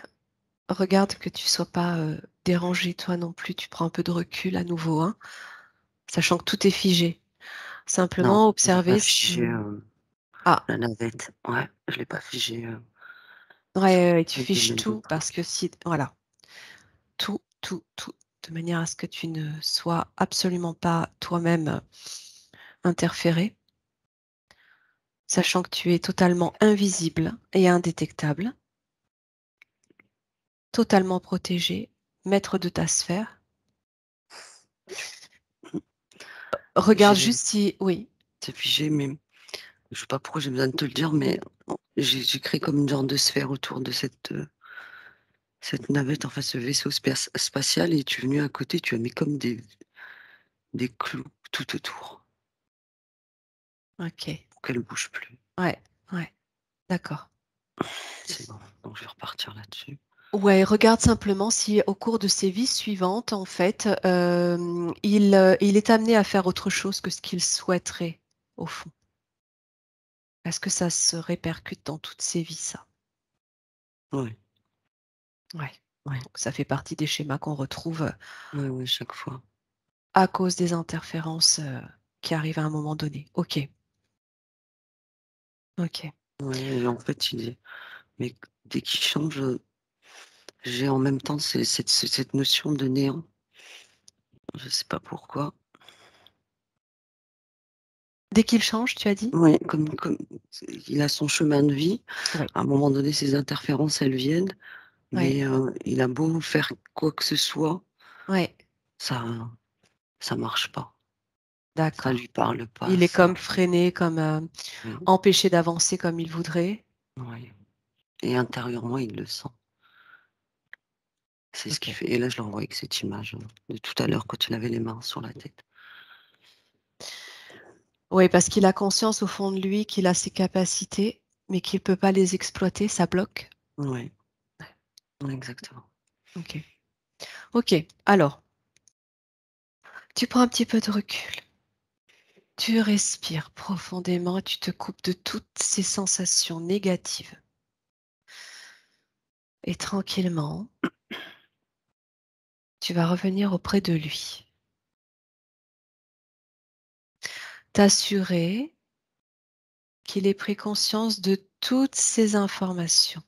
Regarde que tu sois pas dérangé toi non plus. Tu prends un peu de recul à nouveau, hein, sachant que tout est figé. non, Simplement j'ai pas observer figé, si. Ah, la navette. Ouais, je l'ai pas figé, ouais, sur ouais, ouais, tu une de fiches mes tout autres parce que si, voilà, tout, tout, tout, de manière à ce que tu ne sois absolument pas toi-même interféré, sachant que tu es totalement invisible et indétectable, totalement protégé, maître de ta sphère. Regarde j'ai juste si, oui, c'est figé, mais je sais pas pourquoi j'ai besoin de te le dire, mais j'ai créé comme une genre de sphère autour de cette navette, enfin ce vaisseau spatial et tu es venu à côté, tu as mis comme des clous tout autour ok, pour qu'elle bouge plus. ouais, ouais, d'accord. C'est bon, donc je vais repartir là-dessus. Ouais, regarde simplement si au cours de ses vies suivantes, en fait, il est amené à faire autre chose que ce qu'il souhaiterait, au fond. Est-ce que ça se répercute dans toutes ses vies, ça? Ouais, Ouais. ouais, Donc, ça fait partie des schémas qu'on retrouve ouais, ouais, chaque fois. à cause des interférences qui arrivent à un moment donné. Ok, ok. Ouais, et en fait, mais dès qu'il change, j'ai en même temps cette notion de néant. Je sais pas pourquoi. Dès qu'il change, tu as dit? Ouais, comme il a son chemin de vie, Oui, à un moment donné, ces interférences, elles viennent, ouais, mais il a beau faire quoi que ce soit, ouais, ça ça marche pas. Ça d'accord. lui parle pas, Il est ça comme freiné, comme oui, empêché d'avancer comme il voudrait. oui et intérieurement, il le sent. C'est ce Ok. qui fait et là, je le revois avec cette image, de tout à l'heure quand il avait les mains sur la tête. Oui, parce qu'il a conscience au fond de lui qu'il a ses capacités, mais qu'il ne peut pas les exploiter, ça bloque. Ouais, ouais, exactement. Ok. Ok. Alors, tu prends un petit peu de recul. Tu respires profondément et tu te coupes de toutes ces sensations négatives. Et tranquillement, tu vas revenir auprès de lui. T'assurer qu'il ait pris conscience de toutes ces informations.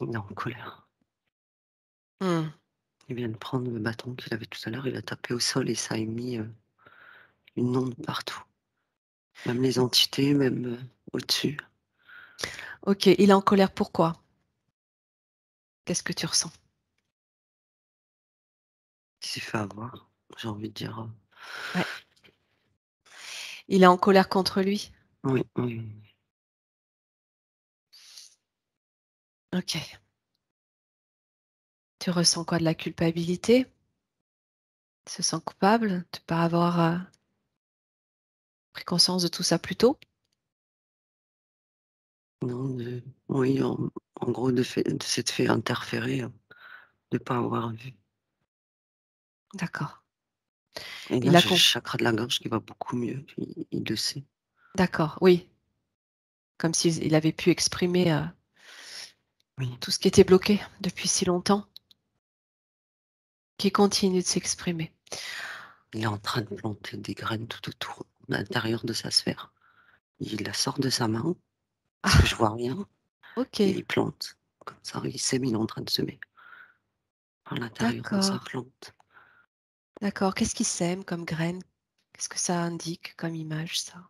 Il est en colère. Hmm. Il vient de prendre le bâton qu'il avait tout à l'heure, il a tapé au sol et ça a émis, une onde partout. Même les entités, même, au-dessus. Ok, il est en colère pourquoi? Qu'est-ce que tu ressens? Il s'est fait avoir, j'ai envie de dire, Ouais. Il est en colère contre lui? oui, oui, oui. Ok. Tu ressens quoi? De la culpabilité? Tu te sens coupable de ne pas avoir pris conscience de tout ça plus tôt? Non, oui, en gros de s'être fait interférer, de pas avoir vu. D'accord. Et là, Il a j'ai le com chakra de la gorge qui va beaucoup mieux, il le sait. d'accord, oui, comme s'il avait pu exprimer, Oui, tout ce qui était bloqué depuis si longtemps, qui continue de s'exprimer. il est en train de planter des graines tout autour, à l'intérieur de sa sphère. Il la sort de sa main, parce que je Ah! vois rien, et OK, il plante. Comme ça, il sème, il est en train de semer à l'intérieur de sa d'accord, plante. d'accord. Qu'est-ce qu'il sème comme graine? Qu'est-ce que ça indique comme image ça?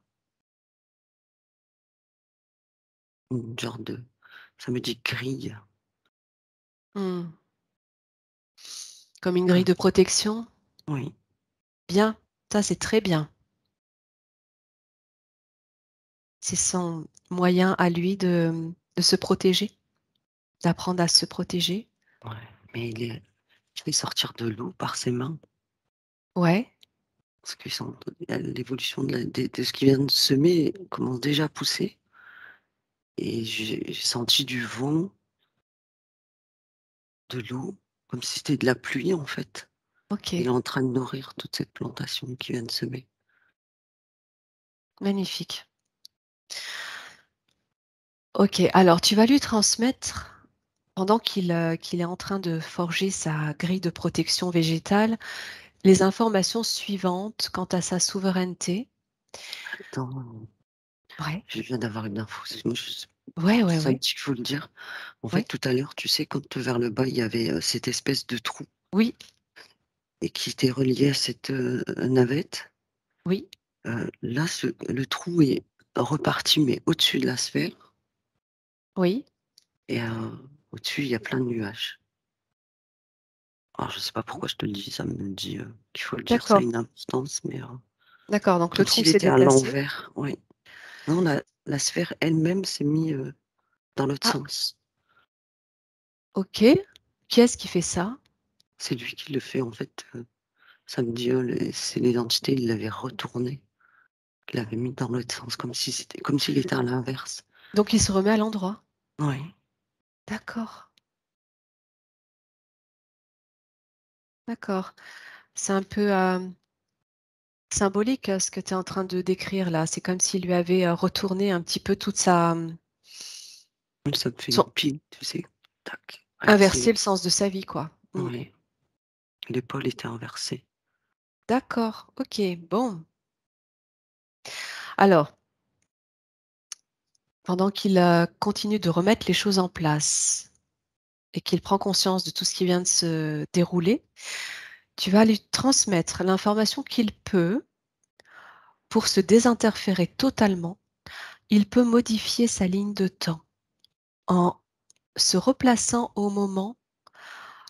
Une genre de, ça me dit grille. Mmh. Comme une grille Comme, de protection? oui, Bien, ça c'est très bien. C'est son moyen à lui de se protéger, d'apprendre à se protéger. ouais. Mais il fait sortir de l'eau par ses mains. Ouais, Parce que l'évolution de ce qui vient de semer commence déjà à pousser. Et j'ai senti du vent, de l'eau, comme si c'était de la pluie en fait. Il est OK, en train de nourrir toute cette plantation qui vient de semer. magnifique. OK, alors tu vas lui transmettre, pendant qu'il est en train de forger sa grille de protection végétale, les informations suivantes quant à sa souveraineté. Attends, Ouais, je viens d'avoir une info. Moi, ouais, ouais, ça me ouais, dit qu'il faut le dire. En fait, ouais, tout à l'heure, tu sais, quand vers le bas, il y avait cette espèce de trou oui, et qui était relié à cette navette. oui, Là, le trou est reparti, mais au-dessus de la sphère. oui, Et au-dessus, il y a plein de nuages. Alors, je sais pas pourquoi je te le dis, ça me dit qu'il faut le dire, ça a d'accord, une importance, mais d'accord, donc le comme trou s'il s'est était à déplacé. l'envers, oui. Non, la sphère elle-même s'est mise dans l'autre Ah, sens. OK. Qui est-ce qui fait ça? C'est lui qui le fait, en fait. Ça me dit, c'est l'identité, il l'avait retourné, il l'avait mis dans l'autre sens, comme s'il était à l'inverse. Donc il se remet à l'endroit? Oui, D'accord, d'accord. C'est un peu, symbolique, ce que tu es en train de décrire là. C'est comme s'il lui avait, retourné un petit peu toute sa, ça me fait une son pile, tu sais. Tac. Ouais, inversé le sens de sa vie, quoi. Mmh. oui, l'épaule était inversée. D'accord, OK, bon. Alors, pendant qu'il, continue de remettre les choses en place et qu'il prend conscience de tout ce qui vient de se dérouler, tu vas lui transmettre l'information qu'il peut pour se désinterférer totalement. Il peut modifier sa ligne de temps en se replaçant au moment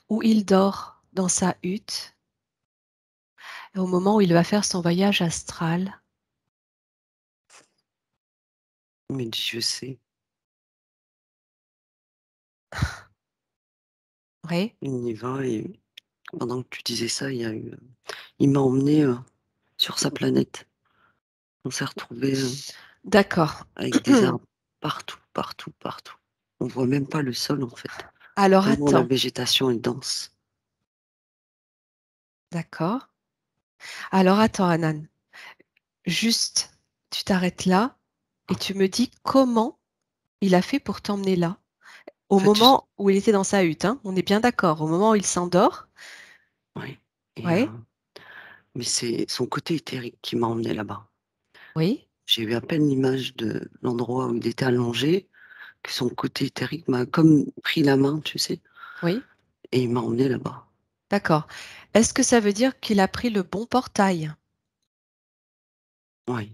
où il dort dans sa hutte, au moment où il va faire son voyage astral. Il me dit: «Je sais». Oui, Il y va et pendant que tu disais ça, il m'a emmené sur sa planète. On s'est retrouvés, d'accord. avec des arbres partout, partout, partout. On voit même pas le sol, en fait, Alors tellement la attends, végétation est dense. d'accord. Alors attends, Anan, juste, tu t'arrêtes là et tu me dis comment il a fait pour t'emmener là, au En fait, moment où il était dans sa hutte, hein, on est bien d'accord, au moment où il s'endort. ouais et Ouais, mais c'est son côté éthérique qui m'a emmené là-bas. oui, J'ai eu à peine l'image de l'endroit où il était allongé, que son côté éthérique m'a comme pris la main, tu sais? oui, Et il m'a emmené là-bas. d'accord. Est-ce que ça veut dire qu'il a pris le bon portail Ouais,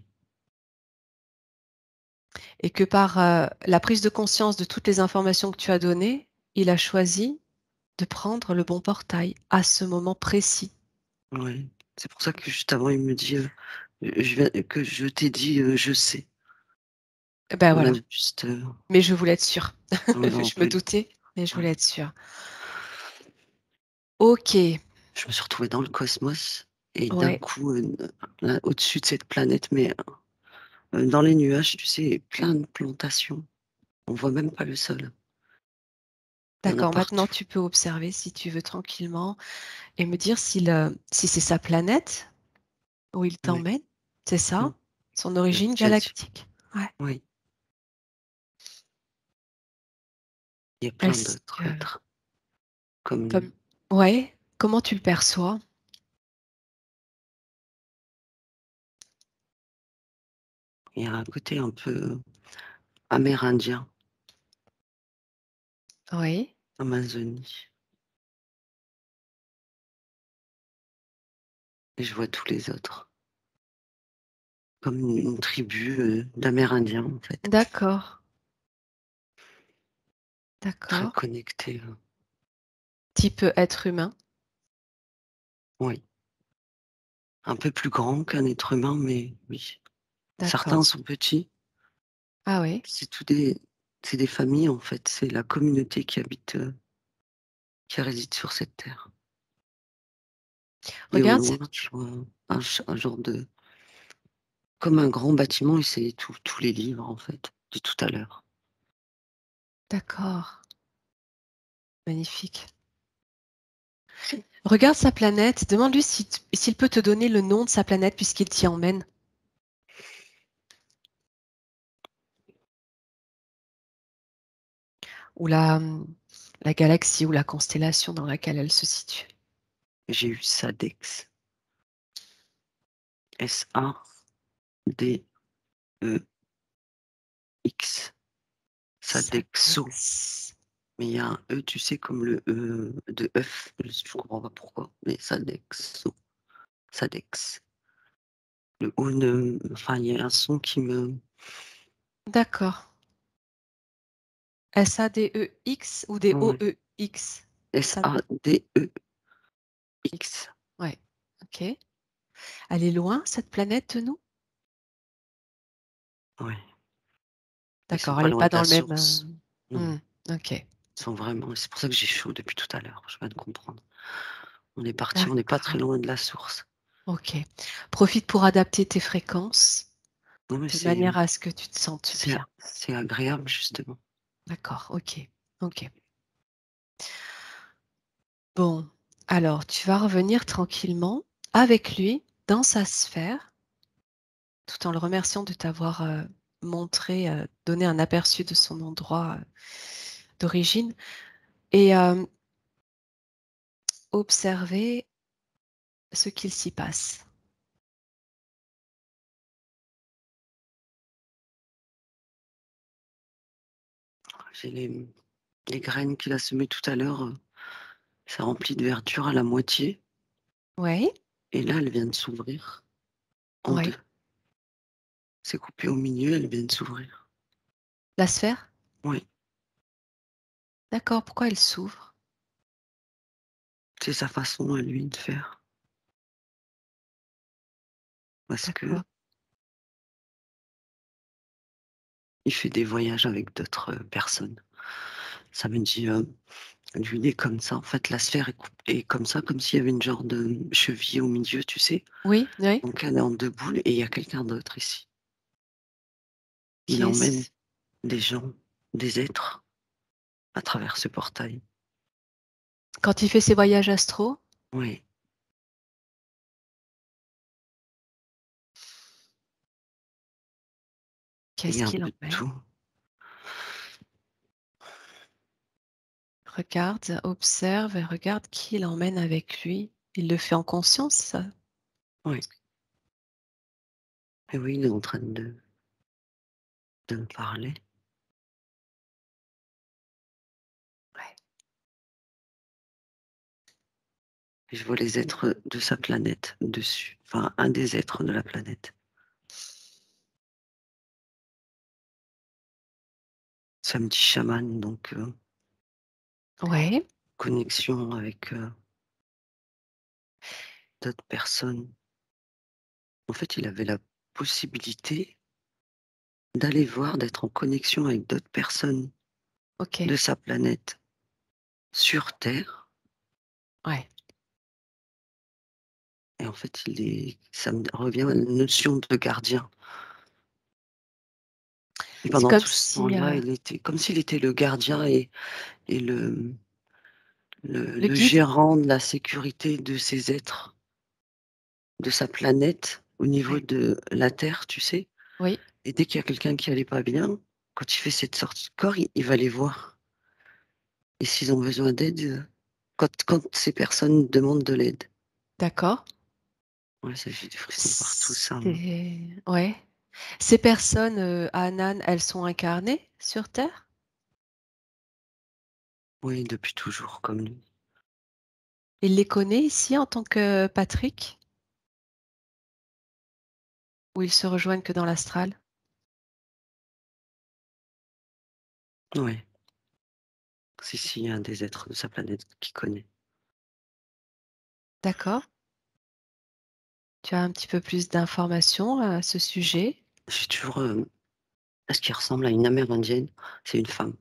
et que par la prise de conscience de toutes les informations que tu as données, il a choisi de prendre le bon portail à ce moment précis? ouais. C'est pour ça que juste avant, il me dit, que je t'ai dit, «Je sais». Eh ben Voilà, voilà, juste, mais je voulais être sûre. voilà un Je me peu, doutais, mais je ouais. voulais être sûre. OK, Je me suis retrouvée dans le cosmos et d'un ouais, coup, là, au-dessus de cette planète, mais dans les nuages, tu sais, plein de plantations. On voit même pas le sol. Il y en a D'accord, maintenant partout. tu peux observer si tu veux tranquillement et me dire si c'est sa planète où il Oui. t'emmène, c'est Mmh. ça? Son J'avais origine déjà dit. galactique? Ouais. Oui. Il y a plein Est-ce d'autres que êtres comme comme nous. ouais, comment tu le perçois? Il y a un côté un peu amérindien, Oui, Amazonie. Et je vois tous les autres. Comme une tribu, d'Amérindiens, en fait. d'accord, Très d'accord. connectés, Type être humain? oui. Un peu plus grand qu'un être humain, mais oui. D'accord. Certains sont petits. Ah oui, C'est des familles, en fait. C'est la communauté qui habite, qui réside sur cette terre. Et au regarde loin, cette je vois un genre de comme un grand bâtiment et c'est tous les livres, en fait, de tout à l'heure. d'accord, magnifique. Regarde sa planète, demande-lui s'il peut te donner le nom de sa planète puisqu'il t'y emmène. Ou la galaxie ou la constellation dans laquelle elle se situe. J'ai eu Sadex, Sadexx, Sadexo. Sadex. Mais il y a un E, tu sais, comme le E de œuf. Je comprends pas pourquoi, mais Sadexo, Sadex. Le O ne enfin, il y a un son qui me D'accord. Sadex ou des ouais, OEX? Sadex. Sadex. Ouais, ok. Elle est loin, cette planète de nous? Ouais, ils sont D'accord, elle pas n'est loin pas de dans la le même. source. Non, Ok, ils sont vraiment c'est pour ça que j'ai chaud depuis tout à l'heure, je viens de comprendre. On est parti, on n'est pas très d'accord. loin de la source. Ok. Profite pour adapter tes fréquences Non, mais de manière à ce que tu te sentes c'est bien. c'est agréable justement. D'accord, ok. Ok. Bon, alors tu vas revenir tranquillement avec lui dans sa sphère, tout en le remerciant de t'avoir montré, donné un aperçu de son endroit d'origine, et observer ce qu'il s'y passe. J'ai les graines qu'il a semées tout à l'heure, c'est rempli de verdure à la moitié Oui, et là, elle vient de s'ouvrir en 2. oui. C'est coupé au milieu, elle vient de s'ouvrir. La sphère? Oui, D'accord, pourquoi elle s'ouvre? c'est sa façon à lui de faire parce que D'accord. il fait des voyages avec d'autres, personnes. Ça me dit, lui, il est comme ça, en fait, la sphère est comme ça, comme s'il y avait une genre de cheville au milieu, tu sais? Oui, oui. Donc elle est en 2 boules et il y a quelqu'un d'autre ici. Qui Il emmène est-ce? des gens, des êtres à travers ce portail. Quand il fait ses voyages astro? Oui, il y Qu'est-ce a un qu'il peu de emmène? tout. Regarde, observe et regarde qui l'emmène avec lui. Il le fait en conscience, ça? Oui, et oui, il est en train de me parler Ouais. et je vois les êtres de sa planète dessus, enfin un des êtres de la planète. Ça me dit chaman, donc Ouais, connexion avec, d'autres personnes. En fait, il avait la possibilité d'aller voir, d'être en connexion avec d'autres personnes ok. de sa planète sur Terre Ouais. et en fait, ça me revient à la notion de gardien. Et C'est pendant comme tout ce si, temps-là, il était comme s'il était le gardien et le le guide? gérant de la sécurité de ces êtres, de sa planète, au niveau Ouais. de la Terre, tu sais? Oui, Et dès qu'il y a quelqu'un qui allait pas bien, quand il fait cette sortie de corps, il va les voir et s'ils ont besoin d'aide, quand ces personnes demandent de l'aide. d'accord. Ouais, ça j'ai des frissons partout, ça, moi. C'est ouais. Ces personnes, Hanan, elles sont incarnées sur Terre? Oui, depuis toujours, comme lui. Il les connaît ici en tant que Patrick? Ou ils se rejoignent que dans l'astral? Ouais. Si, il y a un des êtres de sa planète qui connaît. D'accord. Tu as un petit peu plus d'informations à ce sujet? J'ai toujours, ce qui ressemble à une amérindienne, c'est une femme.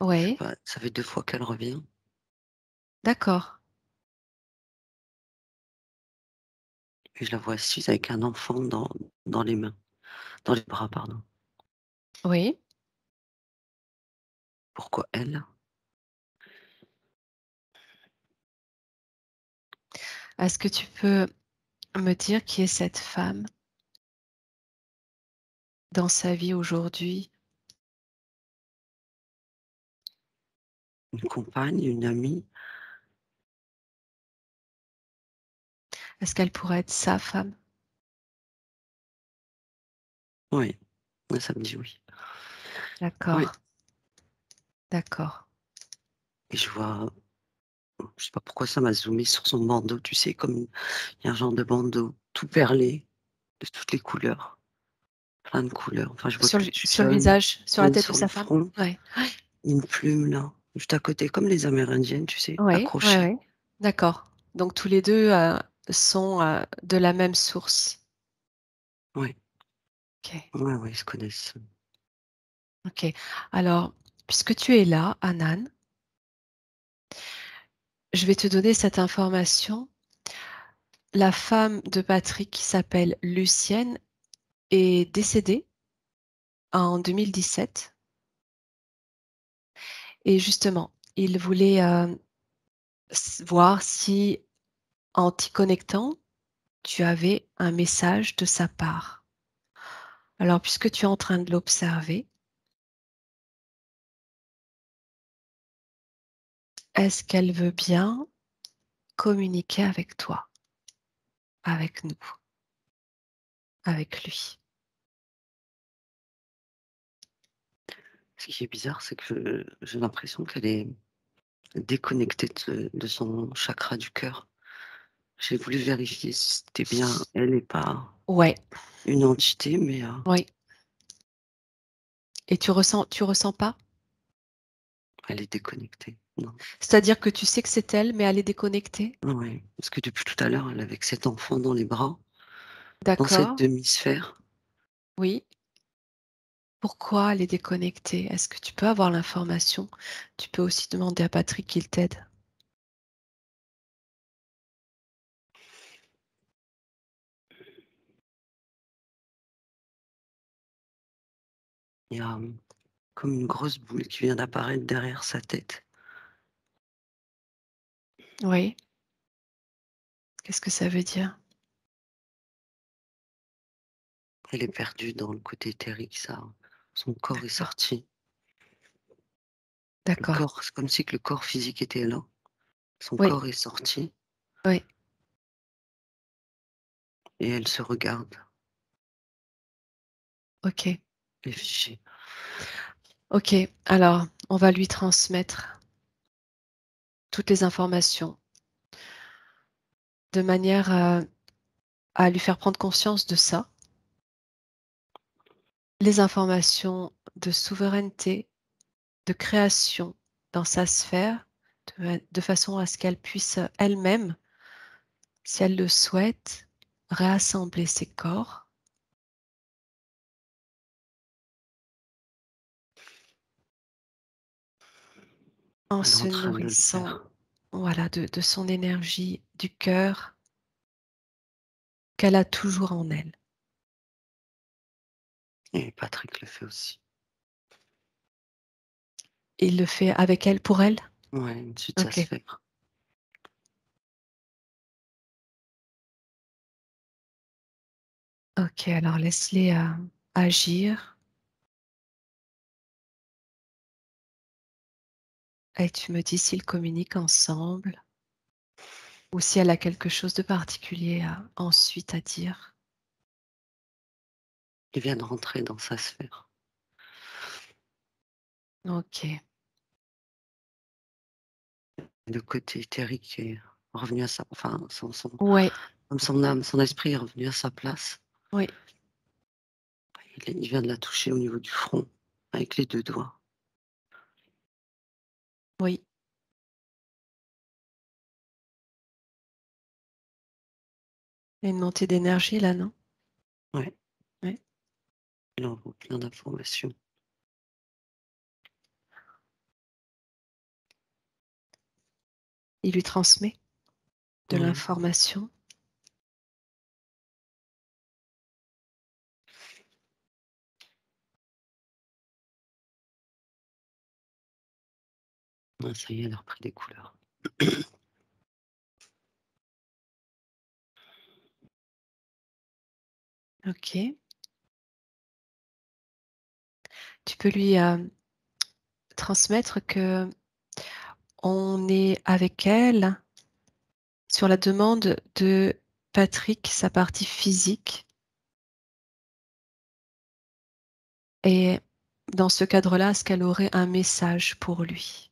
Je sais Ouais, pas, ça fait 2 fois qu'elle revient d'accord. et je la vois assise avec un enfant dans les mains, dans les bras, pardon. Oui. Pourquoi elle? Est-ce que tu peux me dire qui est cette femme dans sa vie aujourd'hui? Une compagne, une amie? Est-ce qu'elle pourrait être sa femme? Oui, ouais, ça me dit oui. Oui D'accord, d'accord. et je vois, je sais pas pourquoi ça m'a zoomé sur son bandeau, tu sais, comme il y a un genre de bandeau tout perlé, de toutes les couleurs, plein de couleurs. Enfin, je vois que du Sur le visage, sur la jaune tête de sur le sa femme? front, Ouais. une plume là, juste à côté, comme les amérindiennes, tu sais, Ouais, ouais, accrochée. ouais. D'accord. Donc tous les 2 sont, de la même source. Ouais, OK, ouais, ouais, ils se connaissent. OK. Alors, puisque tu es là, Hanan, je vais te donner cette information. La femme de Patrick, qui s'appelle Lucienne, est décédée en 2017 et justement, il voulait, voir si, en t'y connectant, tu avais un message de sa part. Alors, puisque tu es en train de l'observer, est-ce qu'elle veut bien communiquer avec toi, avec nous, avec lui? Ce qui est bizarre, c'est que j'ai l'impression qu'elle est déconnectée de son chakra du cœur. J'ai voulu vérifier si c'était bien elle et pas Ouais, une entité, mais oui. Et tu ressens pas? elle est déconnectée. Non. C'est-à-dire que tu sais que c'est elle, mais elle est déconnectée? Ouais, parce que depuis tout à l'heure, elle est avec cet enfant dans les bras, dans cette D'accord, demi-sphère. oui. Pourquoi elle est déconnectée? Est-ce que tu peux avoir l'information? Tu peux aussi demander à Patrick qu'il t'aide. Il y a comme une grosse boule qui vient d'apparaître derrière sa tête. Oui. Qu'est-ce que ça veut dire? Elle est perdue dans le côté éthérique, ça. Son corps est D'accord, sorti. Le d'accord. corps, c'est comme si que le corps physique était là. Son Oui, corps est sorti oui. et elle se regarde, OK. elle est figée. OK. Alors, on va lui transmettre toutes les informations de manière à lui faire prendre conscience de ça. Les informations de souveraineté, de création dans sa sphère, de façon à ce qu'elle puisse elle-même, si elle le souhaite, réassembler ses corps en Elle est se en train de le nourrissant, faire. voilà, de son énergie du cœur qu'elle a toujours en elle. Et Patrick le fait aussi. Il le fait avec elle, pour elle? Ouais, au-dessus de sa OK. sphère. OK, alors laisse-les, agir et tu me dis s'ils communiquent ensemble ou si elle a quelque chose de particulier ensuite à dire. Il vient de rentrer dans sa sphère. OK. Le côté éthérique est revenu à sa enfin, Ouais, son âme, son esprit est revenu à sa place. oui, Il vient de la toucher au niveau du front avec les 2 doigts. oui. Il y a une montée d'énergie là, non? Ouais, Ouais. il envoie plein d'informations. Il lui transmet de Ouais, l'information. ouais, ça y est, elle a repris des couleurs. OK. Tu peux lui, transmettre que on est avec elle sur la demande de Patrick, sa partie physique et dans ce cadre-là, est-ce qu'elle aurait un message pour lui?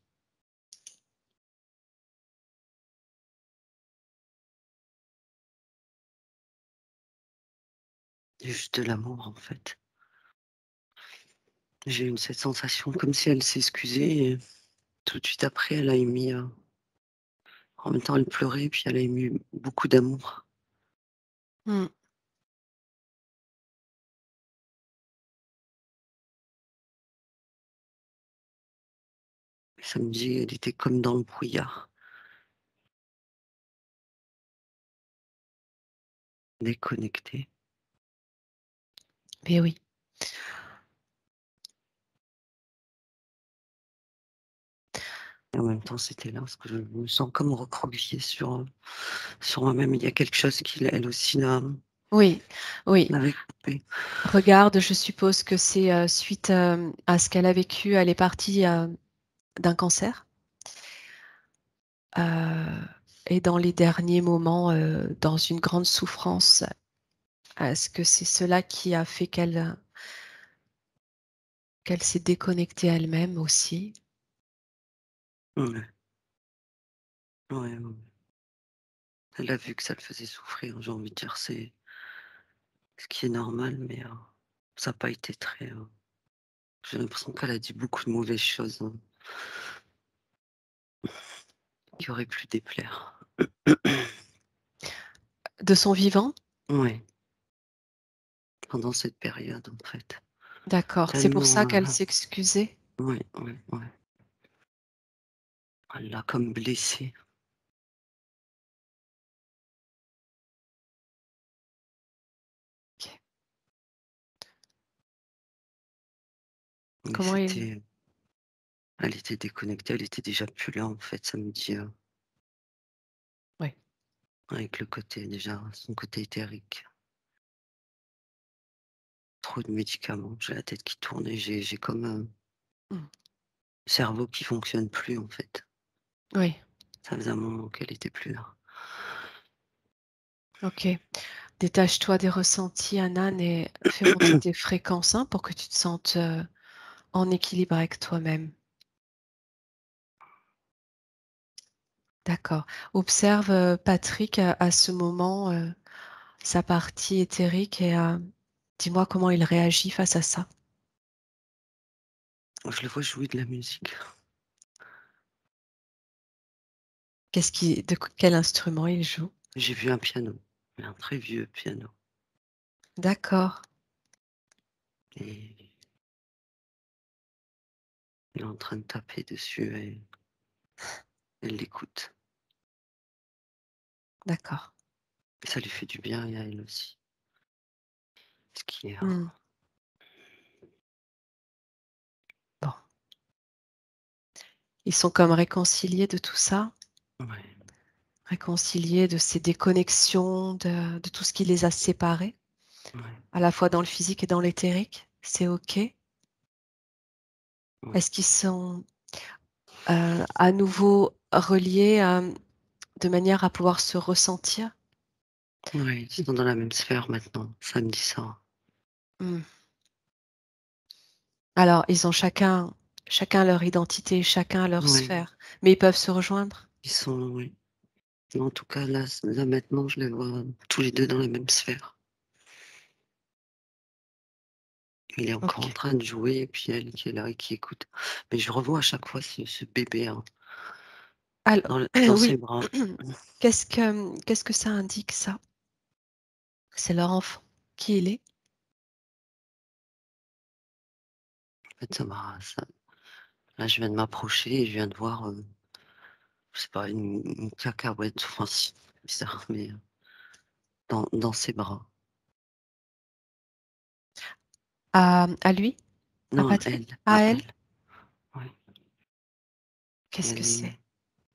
Juste de l'amour, en fait. J'ai eu cette sensation comme si elle s'excusait et tout de suite après, elle a émis, en même temps, elle pleurait, puis elle a émis beaucoup d'amour. Mmh. Samedi, elle était comme dans le brouillard, déconnectée. Mais oui. Et en même temps, c'était là, parce que je me sens comme recroquevillée sur moi-même. Il y a quelque chose qui, elle aussi, Oui, oui. l'avait coupé. Regarde, je suppose que c'est, suite, à ce qu'elle a vécu, elle est partie, d'un cancer, heu et dans les derniers moments, dans une grande souffrance. Est-ce que c'est cela qui a fait qu'elle s'est déconnectée elle-même aussi? Ouais, ouais, ouais. Elle a vu que ça le faisait souffrir, j'ai envie de dire, c'est ce qui est normal, mais ça n'a pas été très, j'ai l'impression qu'elle a dit beaucoup de mauvaises choses, qui auraient pu déplaire. De son vivant? Ouais, pendant cette période, en fait. D'accord, c'est pour Tellement, ça qu'elle s'excusait? ouais, ouais, ouais. Elle l'a comme blessée. OK. Mais Comment elle elle était déconnectée, elle était déjà plus là, en fait, samedi, ouais. avec le côté déjà, son côté éthérique. Trop de médicaments, j'ai la tête qui tourne et j'ai comme un Mmh. cerveau qui fonctionne plus, en fait. Oui, Ça faisait un moment qu'elle était plus là. OK. Détache-toi des ressentis, Anan, et fais monter tes fréquences, hein, pour que tu te sentes, en équilibre avec toi-même. D'accord. Observe, Patrick à ce moment, sa partie éthérique et dis-moi comment il réagit face à ça. Je le vois jouer de la musique. Qu'est-ce qui de quel instrument il joue? J'ai vu un piano, mais un très vieux piano D'accord, et il est en train de taper dessus et elle l'écoute d'accord. et ça lui fait du bien et à elle aussi. Ce qui est, Mmh. Bon. Ils sont comme réconciliés de tout ça, Ouais, réconciliés de ces déconnexions, de tout ce qui les a séparés, ouais, à la fois dans le physique et dans l'éthérique. C'est OK. ouais. Est-ce qu'ils sont à nouveau reliés de manière à pouvoir se ressentir? Ouais, ils sont dans la même sphère maintenant, ça me dit ça. Hmm. Alors, ils ont chacun leur identité, chacun leur Ouais, sphère, mais ils peuvent se rejoindre. ils sont, oui. En tout cas, là maintenant, je les vois tous les 2 dans la même sphère. Il est encore en OK. train de jouer et puis elle qui est là et qui écoute. Mais je revois à chaque fois ce bébé, hein, Alors, dans ses oui. bras. Qu'est-ce que ça indique, ça? C'est leur enfant. Qui il est? En fait, ça là, je viens de m'approcher et je viens de voir, je sais pas, une cacahuète, enfin si, bizarre, mais dans ses bras. À lui? À Non, Patrick? À à elle? elle, ouais. Qu'est-ce que Elle est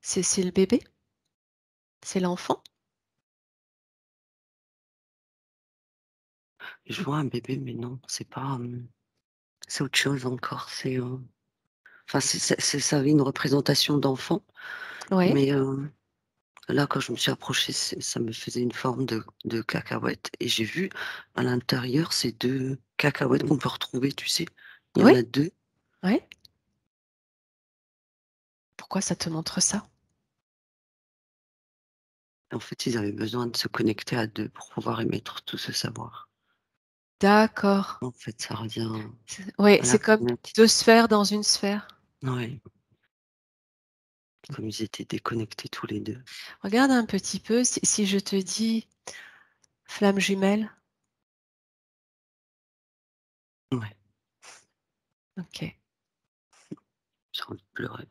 c'est? C'est le bébé? C'est l'enfant? je vois un bébé, mais non, c'est pas, c'est autre chose encore. C'est, enfin, c'est ça avait une représentation d'enfant, Oui, mais là, quand je me suis approchée, ça me faisait une forme de cacahuète et j'ai vu à l'intérieur ces 2 cacahuètes qu'on peut retrouver, tu sais? Il y en oui, a 2. oui. Pourquoi ça te montre ça? En fait, ils avaient besoin de se connecter à 2 pour pouvoir émettre tout ce savoir. D'accord. En fait, ça revient Oui, à c'est la comme problématique. 2 sphères dans une sphère. Ouais, comme ils étaient déconnectés tous les 2. Regarde un petit peu si je te dis flamme jumelle. Ouais, OK. j'ai envie de pleurer.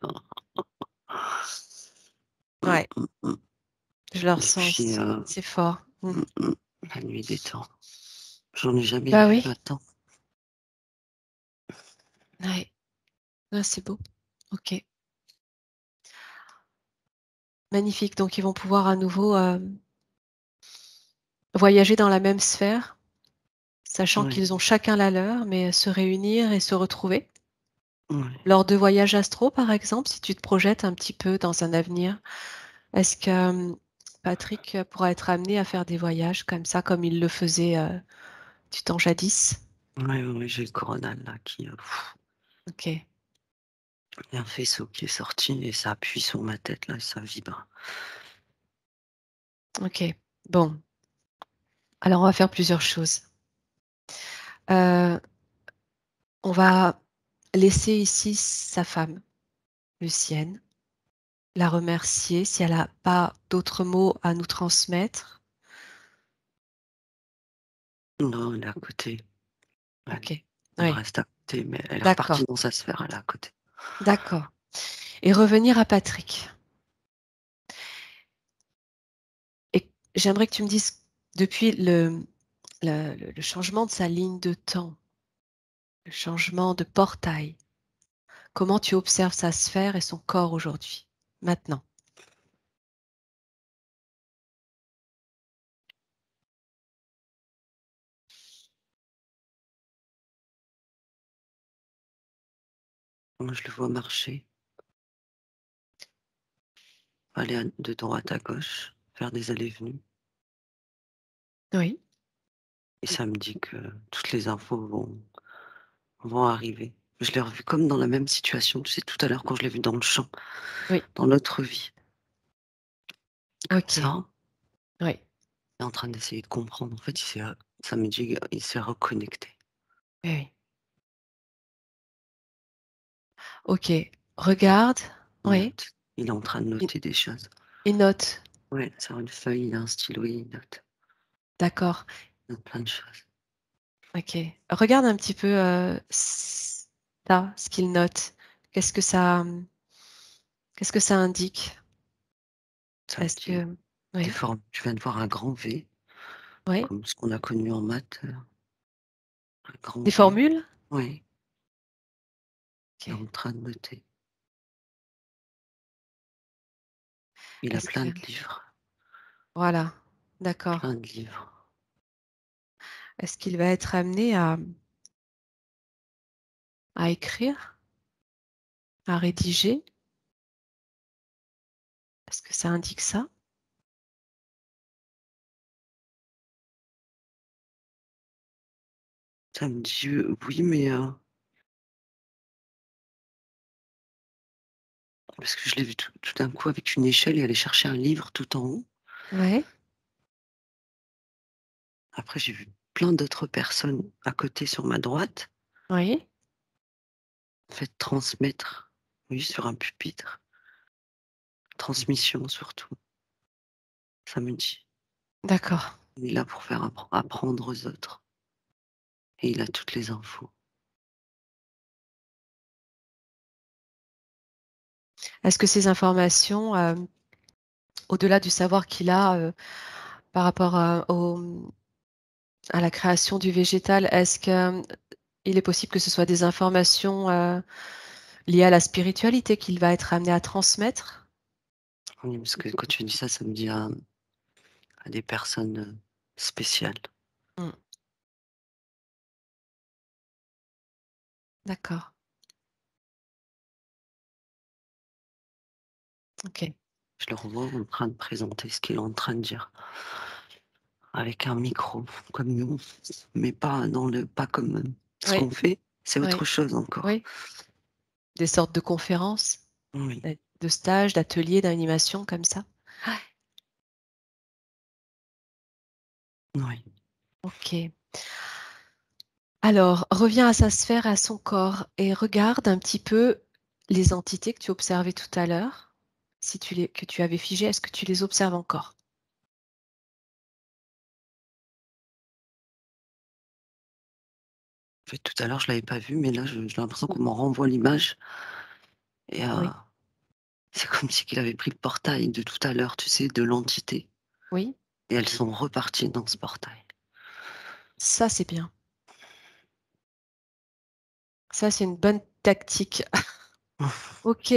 Ouais, Mmh. je le Et ressens puis, aussi. C'est fort. mmh, la nuit des temps. J'en ai jamais Bah vu oui, autant. ouais. Ah, c'est beau. OK. Magnifique. Donc ils vont pouvoir à nouveau, voyager dans la même sphère, sachant Ouais, qu'ils ont chacun la leur, mais se réunir et se retrouver. ouais. Lors de voyages astraux, par exemple, si tu te projettes un petit peu dans un avenir, est-ce que, Patrick, pourra être amené à faire des voyages comme ça, comme il le faisait, du temps jadis? Ouais, ouais, ouais, j'ai le coronal là qui, OK, il y a un faisceau qui est sorti et ça appuie sur ma tête là et ça vibre. OK. Bon, alors on va faire plusieurs choses. Heu, on va laisser ici sa femme, Lucienne, la remercier si elle a pas d'autres mots à nous transmettre. Non, elle est à côté. Elle OK. elle Oui, reste à côté, mais elle est d'accord, repartie dans sa sphère, elle est à côté. d'accord, et revenir à Patrick. Et j'aimerais que tu me dises, depuis le changement de sa ligne de temps, le changement de portail, comment tu observes sa sphère et son corps aujourd'hui? Maintenant. Moi, je le vois marcher, aller de droite à gauche, faire des allées-venues Oui, et ça me dit que toutes les infos vont arriver. Je l'ai revu comme dans la même situation, tu sais, tout à l'heure quand je l'ai vu dans le champ, oui, dans notre vie. Comme OK, ça, oui, il est en train d'essayer de comprendre. En fait, ça me dit il s'est reconnecté. oui, oui. OK. Regarde, Il oui, note. Il est en train de il noter des choses. il note. Ouais, sur une feuille, il a un stylo, il note. D'accord, Il note plein de choses. OK. Regarde un petit peu, ça, ce qu'il note. Qu'est-ce que ça, qu'est-ce que ça indique? Ça me Est-ce dit que des oui, formes. Je viens de voir un grand V, oui, comme ce qu'on a connu en maths, un grand des V. formules? Oui, il est OK. en train de noter. Il a Est-ce plein que de livres, voilà, d'accord. plein de livres. Est-ce qu'il va être amené à écrire, à rédiger? Est-ce que ça indique ça? Ça me dit, oui, mais parce que je l'ai vu tout d'un coup avec une échelle et aller chercher un livre tout en haut. Ouais, Après, j'ai vu plein d'autres personnes à côté sur ma droite, oui, en fait, transmettre, oui, sur un pupitre. Transmission surtout, ça me dit. d'accord. Il est là pour faire apprendre aux autres et il a toutes les infos. Est-ce que ces informations, au-delà du savoir qu'il a, par rapport à la création du végétal, est-ce que il est possible que ce soit des informations, liées à la spiritualité qu'il va être amené à transmettre? Oui, parce que quand tu dis ça, ça me dit à des personnes, spéciales. Mmh, d'accord. OK. Je le revois en train de présenter ce qu'il est en train de dire, avec un micro comme nous, mais pas comme, ce Oui, qu'on fait, c'est oui, autre chose encore. oui. Des sortes de conférences, Oui, de stages, d'ateliers, d'animation comme ça? Ouais, oui. OK. Alors, reviens à sa sphère, à son corps et regarde un petit peu les entités que tu observais tout à l'heure. Si tu les que tu avais figées, est-ce que tu les observes encore? En fait, tout à l'heure, je l'avais pas vu, mais là, j'ai l'impression qu'on m'en renvoie l'image et Oui, c'est comme si qu'il avait pris le portail de tout à l'heure, tu sais, de l'entité oui, et elles sont reparties dans ce portail. ça c'est bien. Ça, c'est une bonne tactique. OK,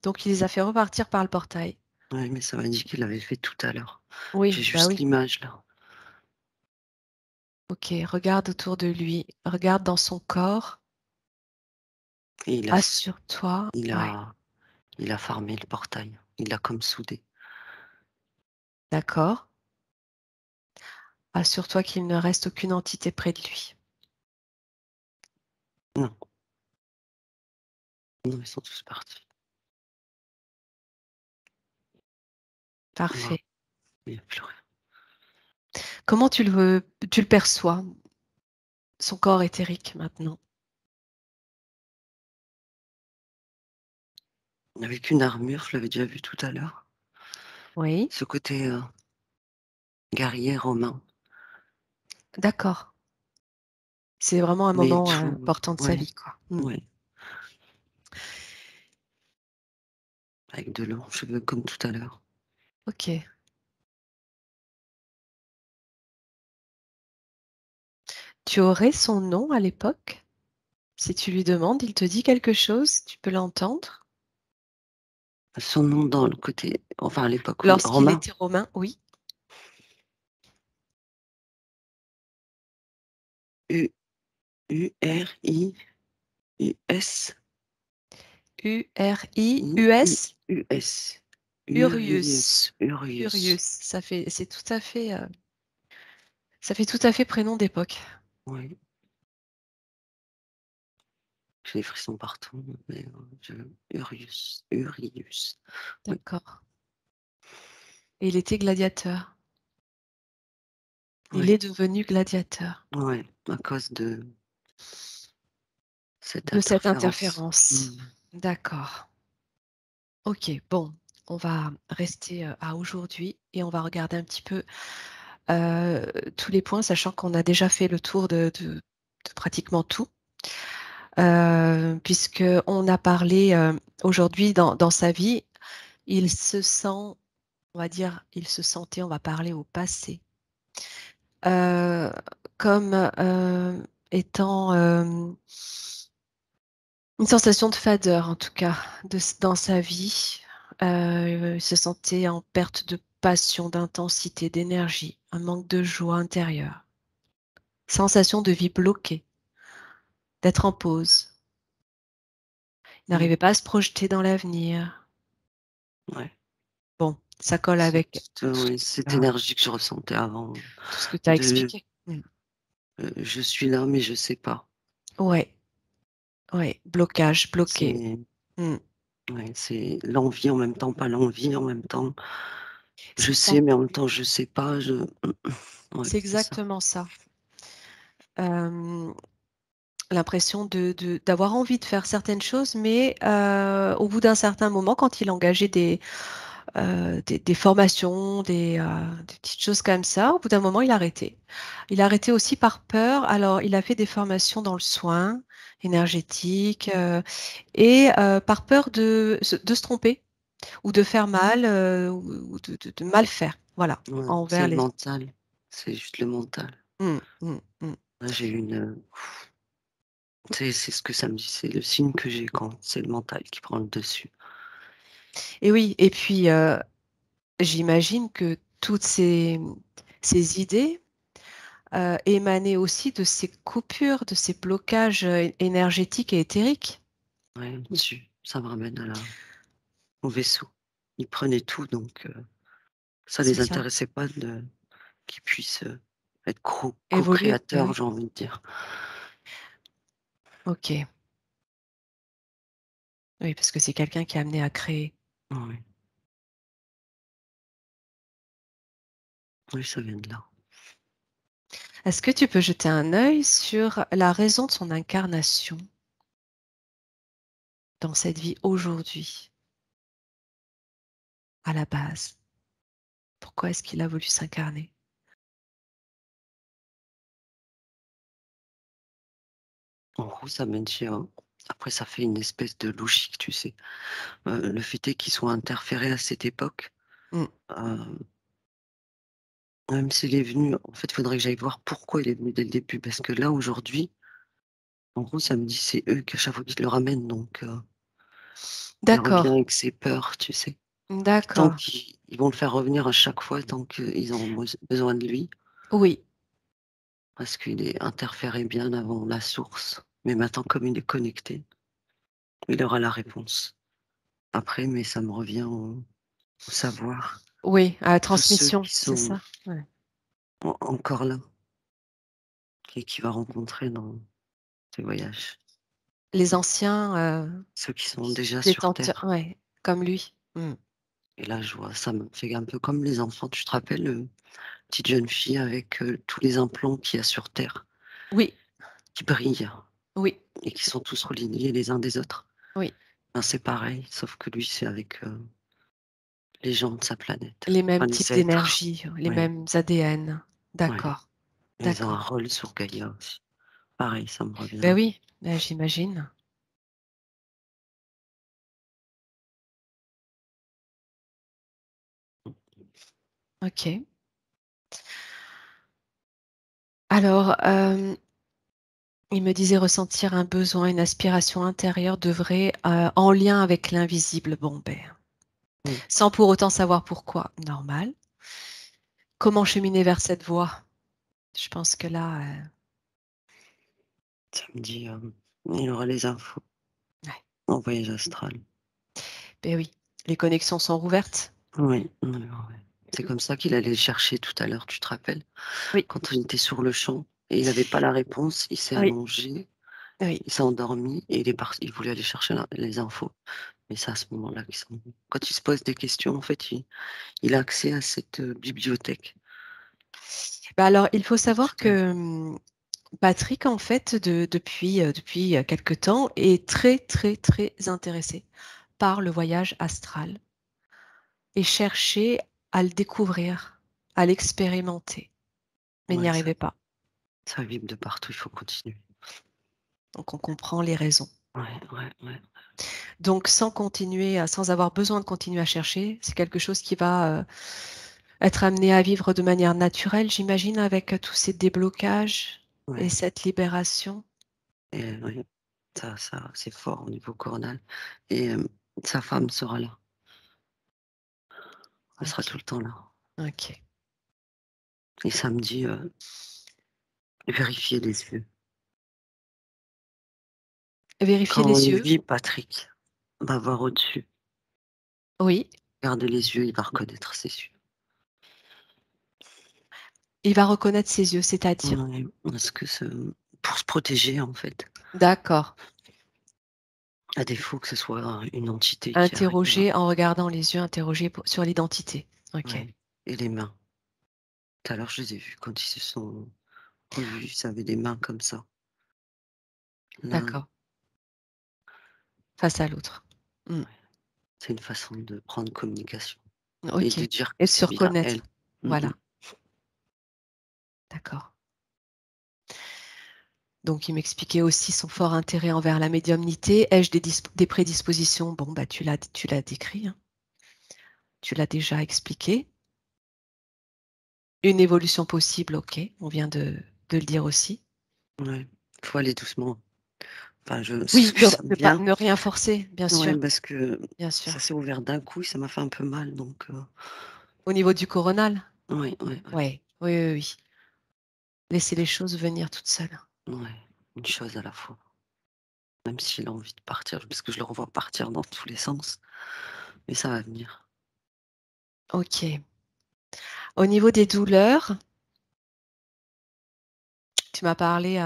donc il les a fait repartir par le portail. Oui, mais ça m'a dit qu'il l'avait fait tout à l'heure. Oui, J'ai bah juste oui. l'image là. OK, regarde autour de lui, regarde dans son corps, Et assure-toi il ouais, a il a fermé le portail. Il l'a comme soudé. d'accord. Assure-toi qu'il ne reste aucune entité près de lui. Non, non, ils sont tous partis. Non, Parfait. il y a plus rien. Comment tu le perçois, son corps éthérique maintenant? Avec une armure, je l'avais déjà vu tout à l'heure. Oui, Ce côté, guerrier romain, d'accord. C'est vraiment un mais moment, tout, important de sa ouais, vie, quoi. Mmh. ouais, avec de longs cheveux comme tout à l'heure. OK. Tu aurais son nom à l'époque? Si tu lui demandes, il te dit quelque chose? Tu peux l'entendre? Son nom dans le côté enfin à l'époque, oui, Lorsqu'il romain. était romain, oui. U U-R-I-U-S. Urius? U-S. Urius. Urius. Urius, ça fait tout à fait prénom d'époque. Oui, j'ai des frissons partout, mais je Urius. Oui, D'accord et il était gladiateur. Il oui, est devenu gladiateur ouais, à cause de cette de cette interférence. interférence. Mmh. D'accord. OK, bon, on va rester, à aujourd'hui et on va regarder un petit peu, heu, tous les points, sachant qu'on a déjà fait le tour de pratiquement tout. Puisqu'on a parlé, aujourd'hui dans sa vie, il se sent, on va dire, il se sentait, on va parler au passé, heu, comme, étant, une sensation de fadeur en tout cas dans sa vie, Il se sentait en perte de passion, d'intensité, d'énergie, un manque de joie intérieure, sensation de vie bloquée, d'être en pause. Il Mmh. n'arrivait pas à se projeter dans l'avenir. Ouais. Bon, ça colle avec Oui, cette ah, énergie que je ressentais avant tout ce que tu as de, expliqué. Mmh. je suis là, mais je sais pas. Ouais, ouais, blocage, bloqué. C'est Mmh. ouais, c'est l'envie en même temps, pas l'envie en même temps. Je C'est ça, sais, mais en même temps, je sais pas, ouais, c'est c'est ça. exactement ça. Hem, l'impression d'avoir envie de faire certaines choses, mais au bout d'un certain moment, quand il engageait des formations, des petites choses comme ça, au bout d'un moment, il a arrêté. Il a arrêté aussi par peur. Alors, il a fait des formations dans le soin énergétique, et par peur de se tromper ou de faire mal, ou de mal faire, voilà, Ouais, c'est envers le les mental, c'est juste le mental. mmh, mmh, mmh. Là, j'ai eu c'est ce que ça me dit, c'est le signe que j'ai quand c'est le mental qui prend le dessus. Et oui, et puis, j'imagine que toutes ces idées, émanaient aussi de ces coupures, de ces blocages, énergétiques et éthériques? Ouais, dessus, ça me ramène au vaisseau. Ils prenaient tout, donc ça C'est les ça. intéressait pas de qu'ils puissent, être Évoluer, bah, co-créateurs, oui. j'ai envie de dire. OK. Oui, parce que c'est quelqu'un qui est amené à créer. Oui, oui, ça vient de là. Est-ce que tu peux jeter un œil sur la raison de son incarnation dans cette vie aujourd'hui, à la base? Pourquoi est-ce qu'il a voulu s'incarner? En gros, ça me dit, après ça fait une espèce de logique, tu sais? Le fait est qu'ils soient interférés à cette époque, Mmh. heu, même s'il est venu en fait, il faudrait que j'aille voir pourquoi il est venu dès le début, parce que là, aujourd'hui, en gros, ça me dit c'est eux qu'à chaque fois qu'ils le ramènent, donc il revient D'accord, avec ses peurs, tu sais? Tant d'accord. qu'ils vont le faire revenir à chaque fois tant qu'ils auront besoin de lui, Oui, parce qu'il est interféré bien avant la source. Mais maintenant, comme il est connecté, il aura la réponse. Après, mais ça me revient au savoir. oui, à la Tous ceux transmission, qui c'est sont ça? Ouais. encore là et qu'il va rencontrer dans ses voyages. Les anciens, Ceux qui sont déjà sur détenteurs, terre. ouais, comme lui. Mmh. Et là, je vois, ça me fait un peu comme les enfants. Tu te rappelles, petite jeune fille avec tous les implants qu'il y a sur terre, Oui, qui brillent oui, et qui sont tous reliés les uns des autres. oui. Ben, c'est pareil, sauf que lui, c'est avec les gens de sa planète, Les mêmes enfin types les êtres. d'énergie, les Oui, mêmes ADN. oui. D'accord, Ils ont un d'accord. rôle sur Gaïa aussi. Pareil, ça me revient. Ben oui, bah, j'imagine. OK. Alors, il me disait ressentir un besoin, une aspiration intérieure d'œuvrer, en lien avec l'invisible. Bon, ben, Mmh. sans pour autant savoir pourquoi. Normal. Comment cheminer vers cette voie? Je pense que là, Ça me dit, il aura les infos ouais, en voyage astral. beh, oui, les connexions sont rouvertes. Oui, ouais, ouais, ouais. C'est comme ça qu'il allait le chercher tout à l'heure, tu te rappelles? Oui, Quand on était sur le champ et il avait pas la réponse, il s'est oui, allongé, oui, il s'est endormi et il est parti, il voulait aller chercher les infos. Mais c'est à ce moment-là qu'ils sont quand il se pose des questions, en fait, il a accès à cette, bibliothèque bah, alors, il faut savoir astral. que, Patrick, en fait, depuis quelque temps, est très, très, très intéressé par le voyage astral et cherchait à le découvrir, à l'expérimenter, mais n'y Ouais, arrivait pas. ça vibre de partout, il faut continuer. Donc on comprend les raisons. Ouais, ouais, ouais. Donc sans avoir besoin de continuer à chercher, c'est quelque chose qui va, être amené à vivre de manière naturelle, j'imagine, avec, tous ces déblocages et Ouais cette libération? et oui, ça c'est fort au niveau coronal et sa femme sera là. Elle sera OK. tout le temps là. OK. Et samedi, vérifier les yeux. Vérifier Quand les yeux. lui, Patrick, va voir au-dessus, Oui. regarder les yeux, il va reconnaître ses yeux. Il va reconnaître ses yeux, c'est-à-dire? Ouais, parce que pour se protéger, en fait. D'accord. À défaut que ce soit une entité qui arrive. Interroger en regardant les yeux, interroger sur l'identité. OK. Ouais. Et les mains. Tout à l'heure, je les ai vus quand ils se sont revus, ils avaient des mains comme ça. L'un, D'accord. Face à l'autre. Mmh. ouais. C'est une façon de prendre communication et OK. de dire Et que de se c'est bien elle. reconnaître. Mmh. Voilà. D'accord. Donc il m'expliquait aussi son fort intérêt envers la médiumnité. Ai-je des prédispositions? Bon, bah tu l'as décrit, hein. Tu l'as déjà expliqué. Une évolution possible, OK, on vient de le dire aussi. Ouais. Faut aller doucement. Enfin, c'est ce Oui, que ça me ne pas vient. ne rien forcer, bien Ouais, sûr, parce que bien ça sûr. s'est ouvert d'un coup et ça m'a fait un peu mal, donc Au niveau du coronal? ouais, ouais, ouais, Ouais, oui, oui, oui. Laisser les choses venir toutes seules. ouais, une chose à la fois. Même s'il a envie de partir, parce que je le revois partir dans tous les sens, mais ça va venir. OK. Au niveau des douleurs, tu m'as parlé,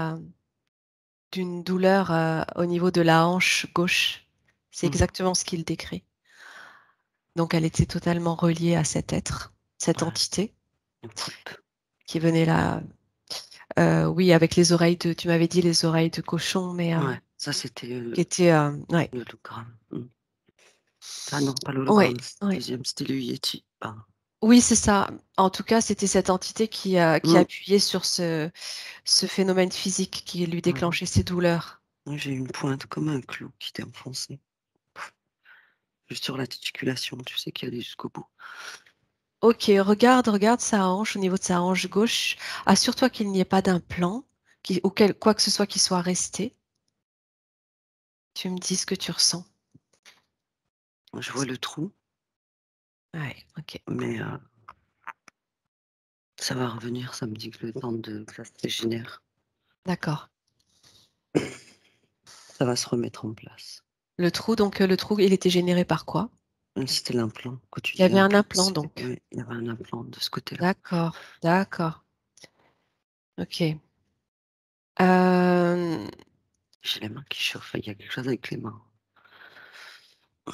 d'une douleur, au niveau de la hanche gauche. C'est Mmh. exactement ce qu'il décrit. Donc elle était totalement reliée à cet être, cette Ouais, entité une poulpe. qui venait là, oui, avec les oreilles de tu m'avais dit les oreilles de cochon, mais, Ouais, ça c'était, qui était, ouais. l'hologramme. Mmh. Ah non, pas Ouais, l'hologramme, le ouais. 2e, c'était le Yeti. Pardon. Oui, c'est ça. En tout cas, c'était cette entité qui Mmh. appuyait sur ce phénomène physique qui lui Ouais. déclenchait ces douleurs. Moi, j'ai une pointe comme un clou qui était enfoncé. Juste sur l'articulation, tu sais, qui allait jusqu'au bout. OK, regarde sa hanche, au niveau de sa hanche gauche. Assure-toi qu'il n'y ait pas d'implant, ou quoi que ce soit qui soit resté. Tu me dis ce que tu ressens. Je vois le trou, Ouais, OK, mais ça va revenir, ça me dit que le temps que ça se régénère, d'accord. ça va se remettre en place. Le trou, il était généré par quoi? C'était l'implant. Quand tu Il y dis avait un implant, implant donc. ouais, il y avait un implant de ce côté-là. D'accord, d'accord. OK. Hem, J'ai les mains qui chauffent, il y a quelque chose avec les mains.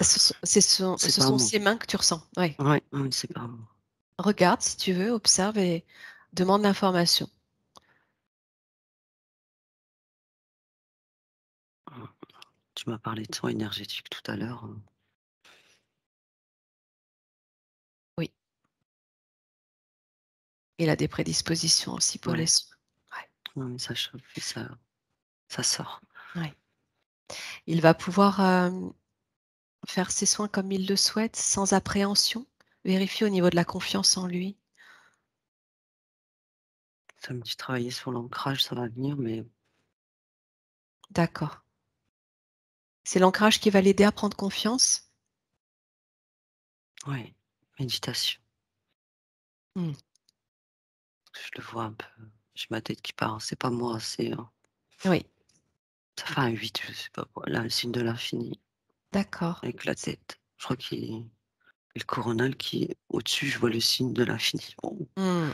C'est ce pas sont moi. ces mains que tu ressens? Ouais. Ouais, ouais, c'est pas moi. Regarde si tu veux, observe et demande l'information. Tu m'as parlé de soins énergétiques tout à l'heure. Oui. Il a des prédispositions aussi pour les Ouais, soins. Ouais, ouais, mais ça chauffe et ça sort. ouais. Il va pouvoir, faire ses soins comme il le souhaite, sans appréhension. Vérifie au niveau de la confiance en lui. Ça me dit travailler sur l'ancrage, ça va venir, mais D'accord. C'est l'ancrage qui va l'aider à prendre confiance? ouais, méditation. Mmh. Je le vois un peu. J'ai ma tête qui part. C'est pas moi, Oui, ça fait un 8, je sais pas quoi. Là, le signe de l'infini d'accord. avec la tête. Je crois qu'il et le coronal qui est au-dessus, je vois le signe de l'infini. Bon, Mmh. mmh,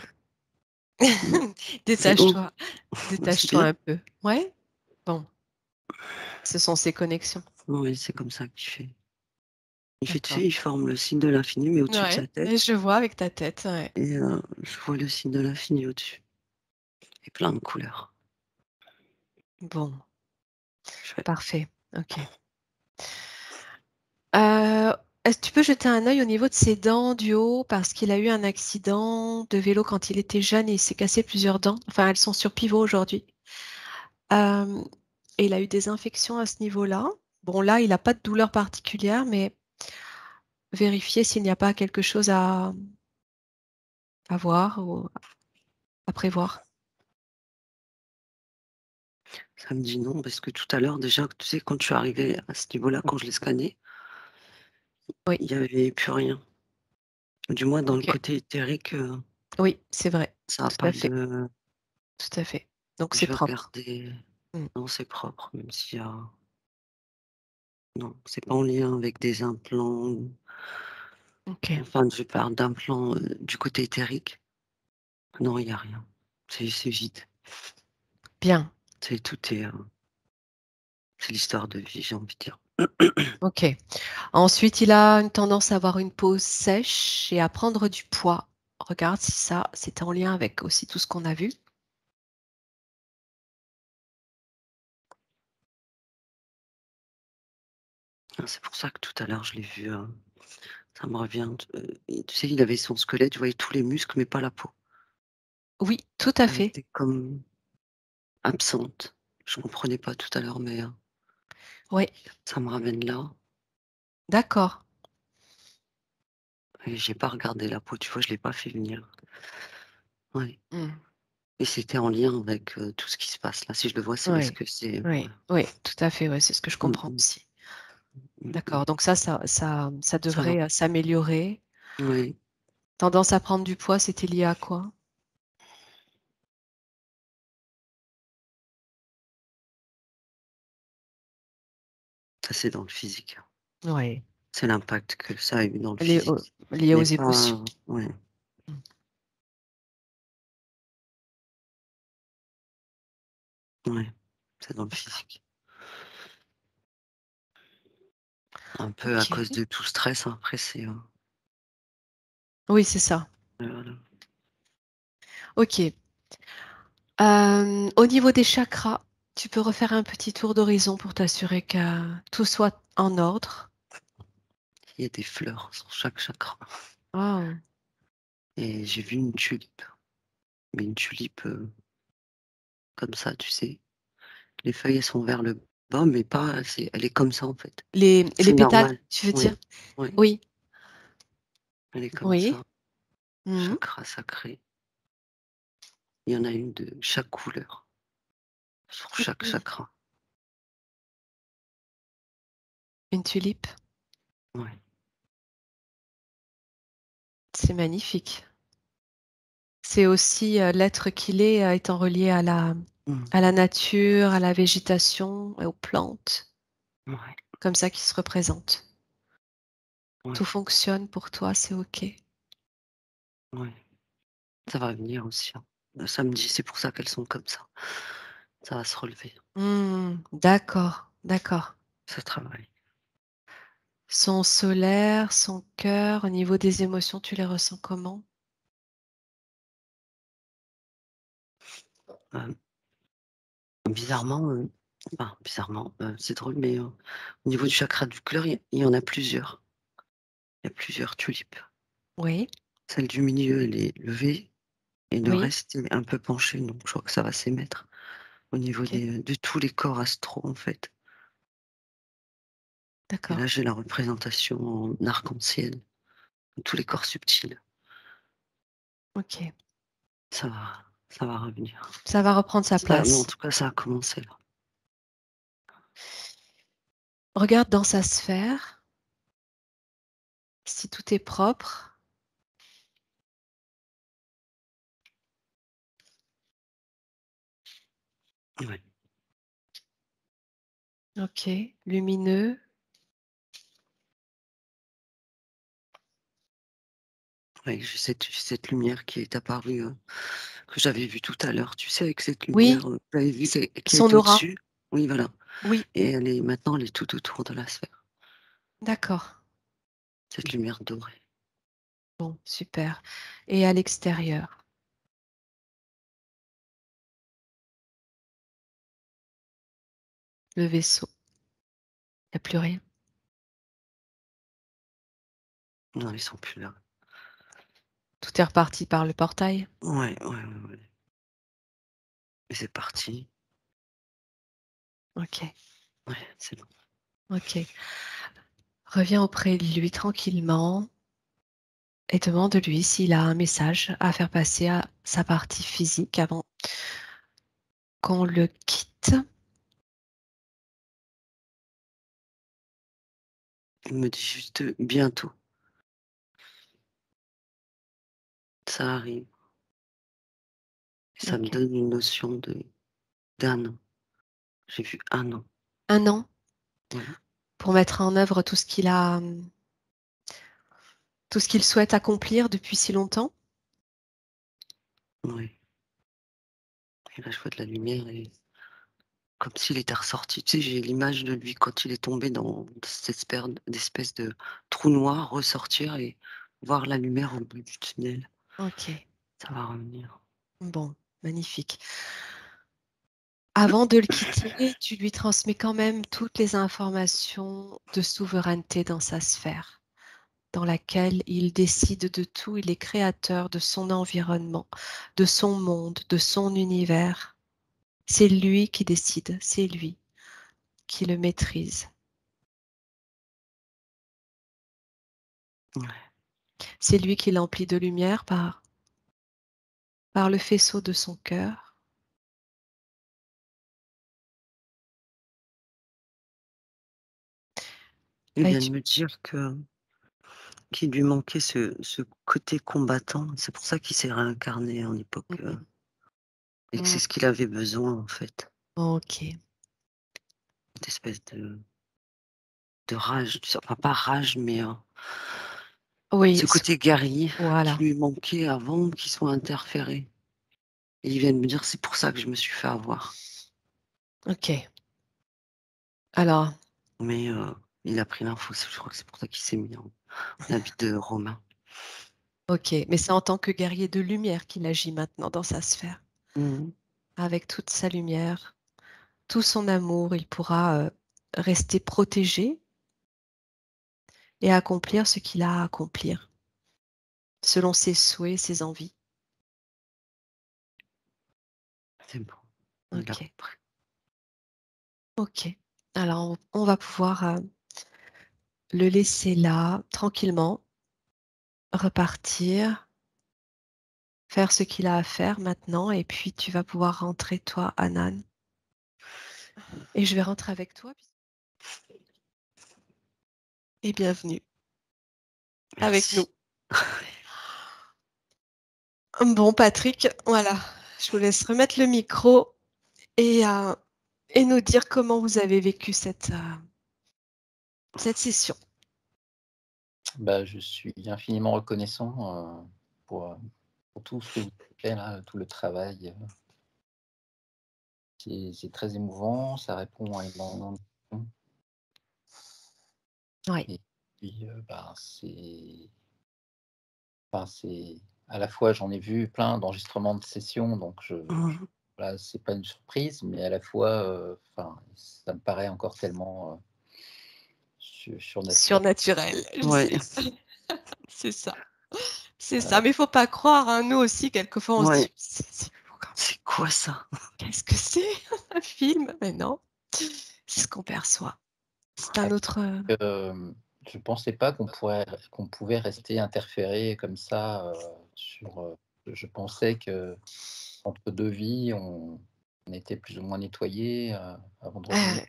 c'est haut. Détache-toi, C'est détache-toi bien. un peu. Ouais? Bon, ce sont ces connexions. Oui, c'est comme ça qu'il fait. Tu D'accord. sais, il forme le signe de l'infini, mais au-dessus de Ouais, sa et tête je vois avec ta tête, ouais. et je vois le signe de l'infini au-dessus et plein de couleurs. Bon, Chouette. parfait, OK. Est-ce que tu peux jeter un œil au niveau de ses dents du haut? Parce qu'il a eu un accident de vélo quand il était jeune et il s'est cassé plusieurs dents. Enfin, elles sont sur pivot aujourd'hui. Hem Et il a eu des infections à ce niveau-là. Bon, là, il a pas de douleur particulière, mais vérifier s'il n'y a pas quelque chose à voir ou à prévoir. Ça me dit non, parce que tout à l'heure, déjà, tu sais, quand je suis arrivée à ce niveau-là, quand je l'ai scanné, Oui, il y avait plus rien. Du moins dans le OK. côté éthérique, Oui, c'est vrai. ça a Tout à pas fait, de tout à fait. Donc c'est je vais propre. regarder. Mmh. Non, c'est propre, même s'il y a non, c'est pas en lien avec des implants OK. enfin, je parle d'implants, du côté éthérique. Non, il y a rien. C'est vide. Bien. Tout est, c'est l'histoire de vie, j'ai envie de dire. OK. Ensuite, il a une tendance à avoir une peau sèche et à prendre du poids. Regarde si ça, c'est en lien avec aussi tout ce qu'on a vu. Ah, c'est pour ça que tout à l'heure je l'ai vu, ça me revient, tu sais, il avait son squelette, je voyais tous les muscles, mais pas la peau. Oui, tout à Elle fait. était comme absente. Je comprenais pas tout à l'heure, mais, Oui, ça me ramène là d'accord. et j'ai pas regardé la peau, tu vois? Je l'ai pas fait venir. Ouais Mmh. et c'était en lien avec, tout ce qui se passe là. Si je le vois, c'est parce Oui, que c'est oui, ouais. oui, tout à fait, ouais, c'est ce que je Mmh comprends mh. aussi. Mmh mh. D'accord, donc ça Ça va. devrait, s'améliorer. Oui, Tendance à prendre du poids, c'était lié à quoi? ça c'est dans le physique. Oui, C'est l'impact que ça a eu dans le lié physique, lié aux mais émotions. pas ouais, Mmh. ouais, c'est dans le D'accord. physique. Un peu à cause OK. de tout stress, hein, après c'est, Oui, c'est ça. voilà. OK. Au niveau des chakras, tu peux refaire un petit tour d'horizon pour t'assurer que tout soit en ordre. Il y a des fleurs sur chaque chakra Waouh! et j'ai vu une tulipe, mais une tulipe, comme ça, tu sais? Les feuilles, elles sont vers le bas, mais pas c'est elle est comme ça, en fait. Les C'est pétales, normal. tu veux dire? Oui, oui, Oui, elle est comme oui. ça, Mmh. chakra sacré. Il y en a une de chaque couleur sur Mmh chaque mh. chakra. Une tulipe, Ouais. c'est magnifique. C'est aussi, l'être qu'il est, étant relié Mmh. à la nature, à la végétation et aux plantes, Ouais, comme ça qu'il se représente. Tout ouais, fonctionne pour toi, c'est OK. ouais. Ça va venir aussi, hein. Le samedi, c'est pour ça qu'elles sont comme ça. Ça va se relever, Mmh, d'accord, d'accord. ça travaille. Son solaire, son cœur, au niveau des émotions, tu les ressens comment? Hem, bizarrement, enfin bizarrement, c'est drôle, mais, au niveau du chakra du cœur, il y en a plusieurs. Il y a plusieurs tulipes. Oui, Celle du milieu, elle est levée et le oui, reste est un peu penché, donc je crois que ça va s'émettre au niveau OK, de tous les corps astraux, en fait. Et d'accord, là, j'ai la représentation en arc-en-ciel, de tous les corps subtils. OK. Ça va revenir. Ça va reprendre sa Ça mais en place. tout cas, ça a commencé là. Regarde dans sa sphère, si tout est propre. Ouais, OK, lumineux. ouais, j'ai cette lumière qui est apparue, que j'avais vue tout à l'heure, tu sais, avec cette Oui, lumière, j'avais vu qui son était aura. au-dessus. Oui, voilà Oui, et maintenant, elle est tout autour de la sphère, d'accord. cette lumière dorée. Bon, super. Et à l'extérieur, le vaisseau, il y a plus rien? Non, ils sont plus là. Tout est reparti par le portail? Ouais, ouais, ouais, ouais et c'est parti. OK, Ouais, c'est bon. OK. Reviens auprès de lui tranquillement et demande-lui s'il a un message à faire passer à sa partie physique avant qu'on le quitte. Il me dit juste, bientôt. ça arrive. Et ça me Ok. donne une notion d'un an. J'ai vu 1 an. 1 an Ouais, pour mettre en œuvre tout ce qu'il souhaite accomplir depuis si longtemps. ouais. Et là, je vois de la lumière et comme s'il était ressorti. Tu sais, j'ai l'image de lui quand il est tombé dans cette d'espèce de trou noir, ressortir et voir la lumière au bout du tunnel. Ok. Ça va revenir. Bon, magnifique. Avant de le quitter, tu lui transmets quand même toutes les informations de souveraineté dans sa sphère, dans laquelle il décide de tout, il est créateur de son environnement, de son monde, de son univers. C'est lui qui décide, c'est lui qui le maîtrise. Ouais. C'est lui qui l'emplit de lumière par le faisceau de son cœur. Il Et vient de tu- me dire qu'il lui manquait ce côté combattant. C'est pour ça qu'il s'est réincarné en époque, Mm, et que c'est mm, ce qu'il avait besoin, en fait. ok. Cette espèce de rage, enfin pas rage, mais Oui, ce côté guerrier qui voilà. lui manquait avant qu'il soit interféré. Et il vient de me dire, c'est pour ça que je me suis fait avoir. Ok. Alors, Mais il a pris l'info, je crois que c'est pour ça qu'il s'est mis en habit de Romain. ok. Mais c'est en tant que guerrier de lumière qu'il agit maintenant dans sa sphère. Mhm. Avec toute sa lumière, tout son amour, il pourra rester protégé et accomplir ce qu'il a à accomplir, selon ses souhaits, ses envies. C'est bon, il a Ok. compris. Ok. Alors, on va pouvoir le laisser là, tranquillement, repartir, faire ce qu'il a à faire maintenant, et puis tu vas pouvoir rentrer, toi, Anan. Et je vais rentrer avec toi. Et bienvenue avec nous. Merci. Bon, Patrick, voilà. Je vous laisse remettre le micro et, euh, et nous dire comment vous avez vécu cette session. Bah, je suis infiniment reconnaissant pour tout ce que vous avez fait là, tout le travail. C'est très émouvant, ça répond à énormément de questions. Oui. Et puis, bah, c'est à la fois, j'en ai vu plein d'enregistrements de sessions, donc Mhm. voilà, c'est pas une surprise, mais à la fois, ça me paraît encore tellement surnaturel. Surnaturel, je Ouais, sais. C'est ça. C'est ça. Voilà. Mais il faut pas croire, hein. Nous aussi, quelquefois, on se ouais. dit, c'est fou quand même. C'est quoi ça? Qu'est-ce que c'est un film? Mais non, c'est ce qu'on perçoit. C'est un autre. Je pensais pas qu'on pouvait rester interféré comme ça, je pensais que entre 2 vies, on était plus ou moins nettoyé, avant de revenir.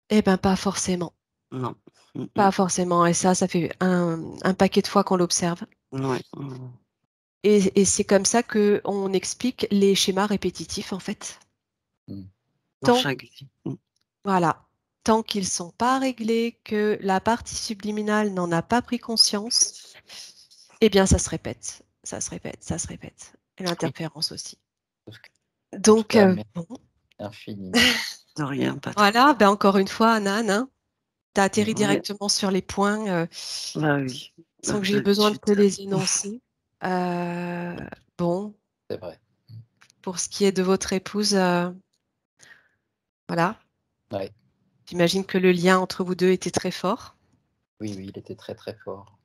Eh ben, pas forcément. Non. Pas forcément. Et ça fait un paquet de fois qu'on l'observe. Ouais. Mhm. Et c'est comme ça que on explique les schémas répétitifs, en fait. Mmh. Dans Tant, chaque vie. voilà, tant qu'ils sont pas réglés, que la partie subliminale n'en a pas pris conscience, eh bien, ça se répète, ça se répète, ça se répète. Et Oui, l'interférence aussi. sauf que en tout Donc, cas, merci bon, infiniment. De rien, Patrick. voilà, ben encore une fois, Nan, hein, tu as atterri Ouais. directement sur les points Bah oui, sans que j'ai besoin de d'habitude. te les énoncer. Bon, C'est vrai. pour ce qui est de votre épouse, voilà, Ouais. j'imagine que le lien entre vous deux était très fort. Oui, oui, il était très, très fort.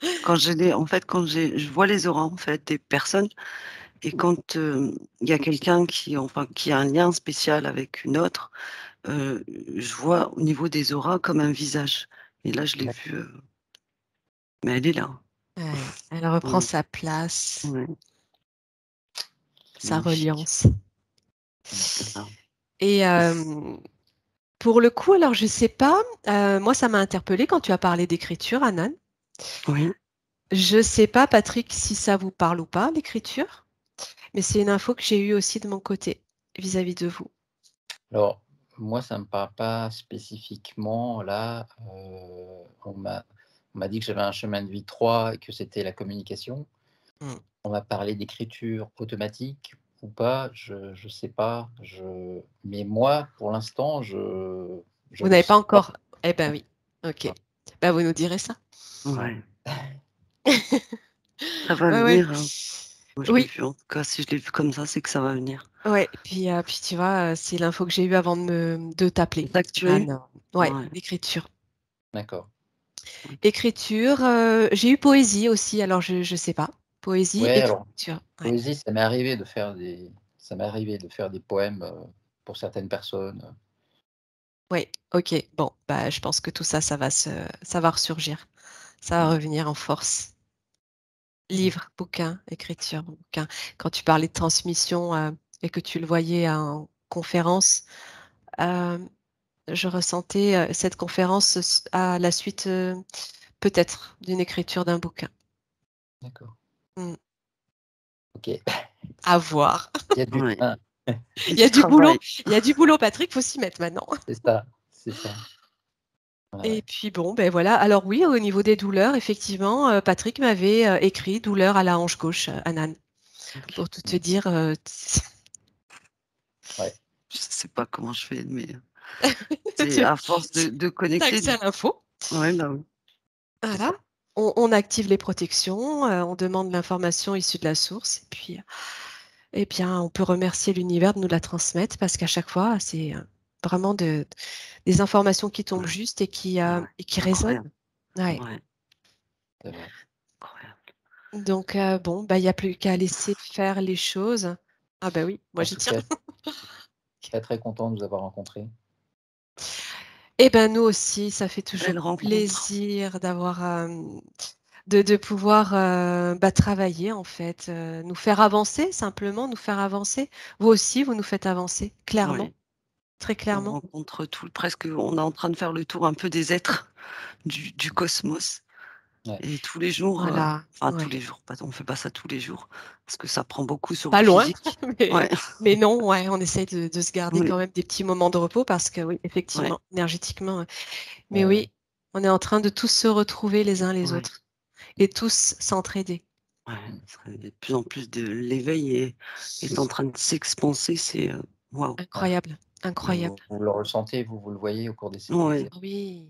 Je vois les auras en fait des personnes, et quand il y a quelqu'un qui a un lien spécial avec une autre, je vois au niveau des auras comme un visage. Et là, je l'ai D'ac vue, mais elle est là. Ouais, elle reprend Mmh. sa place, Ouais, sa magnifique. reliance. Ah, Et pour le coup, alors je sais pas, moi ça m'a interpellée quand tu as parlé d'écriture, Anan. oui, Je sais pas, Patrick, si ça vous parle ou pas, l'écriture, mais c'est une info que j'ai eue aussi de mon côté, vis-à-vis de vous. Alors, moi, ça me parle pas spécifiquement. Là, on m'a dit que j'avais un chemin de vie 3 et que c'était la communication. Mm. On m'a parlé d'écriture automatique ou pas, je sais pas. Mais moi, pour l'instant, je Vous le n'avez pas sens pas. encore? Eh ben oui. Ok. Bah, vous nous direz ça. Ouais. Ça va Ouais, ouais. venir, hein. Moi, je l'ai Oui, vu. En tout cas, si je l'ai vu comme ça, c'est que ça va venir. ouais. Puis tu vois, c'est l'info que j'ai eue avant de t'appeler, Contact tu as eu? Anne. Ouais, Ouais. l'écriture. D'accord. Écriture, j'ai eu poésie aussi, alors je sais pas. Poésie, Ouais, alors, écriture. Ouais. poésie, ça m'est arrivé de faire des poèmes, pour certaines personnes. Ouais, ok. Bon, bah, je pense que tout ça, ça va ressurgir. Ça va Mmh. revenir en force. Livre, bouquin, écriture, bouquin. Quand tu parlais de transmission et que tu le voyais en conférence, euh, je ressentais cette conférence à la suite peut-être d'une écriture d'un bouquin. D'accord. Mm. OK. À voir. Il y a du Ouais. chemin. Il y Il y a a du du boulot. travail. Il y a du boulot, Patrick, faut s'y mettre maintenant. C'est ça, c'est ça. Ouais, Et ouais. puis bon, ben voilà. Alors oui, au niveau des douleurs, effectivement, Patrick m'avait écrit douleur à la hanche gauche, Anan. Ok. Pour tout te Mmh. dire, Ouais. Je sais pas comment je fais, mais c'est tu à force de as connecter. accès à l'info. Ouais, bah oui. C'est Voilà. ça. On active les protections, on demande l'information issue de la source, et puis, eh bien, on peut remercier l'univers de nous la transmettre parce qu'à chaque fois, c'est vraiment des informations qui tombent Ouais. juste Ah ouais. et qui Incroyable. résonnent. Ouais. Ouais. C'est vrai. Incroyable. Donc, bon, bah, il n'y a plus qu'à laisser faire les choses. Ah, bah oui, moi En j'y tout tiens. cas, très, très content de vous avoir rencontrés. Eh ben, nous aussi, ça fait Belle toujours rencontre. plaisir d'avoir, de pouvoir bah, travailler en fait, nous faire avancer, simplement nous faire avancer. Vous aussi, vous nous faites avancer, clairement, Oui. très On clairement. rencontre tout, presque, on est en train de faire le tour un peu des êtres du cosmos. Ouais. Et tous les jours, Voilà, enfin tous ouais. les jours, on fait pas ça tous les jours, parce que ça prend beaucoup sur le Pas loin, physique. mais, Ouais, mais non, ouais, on essaye de se garder oui, quand même des petits moments de repos parce que oui, ouais, effectivement, énergétiquement, mais Ouais, ouais. oui, on est en train de tous se retrouver les uns les ouais, autres et tous s'entraider. ouais. Mmh. De plus en plus de l'éveil est en train de s'expanser, c'est waouh. Ouais. Incroyable, Et incroyable. vous le ressentez, vous le voyez au cours des Ouais, séances. Oui.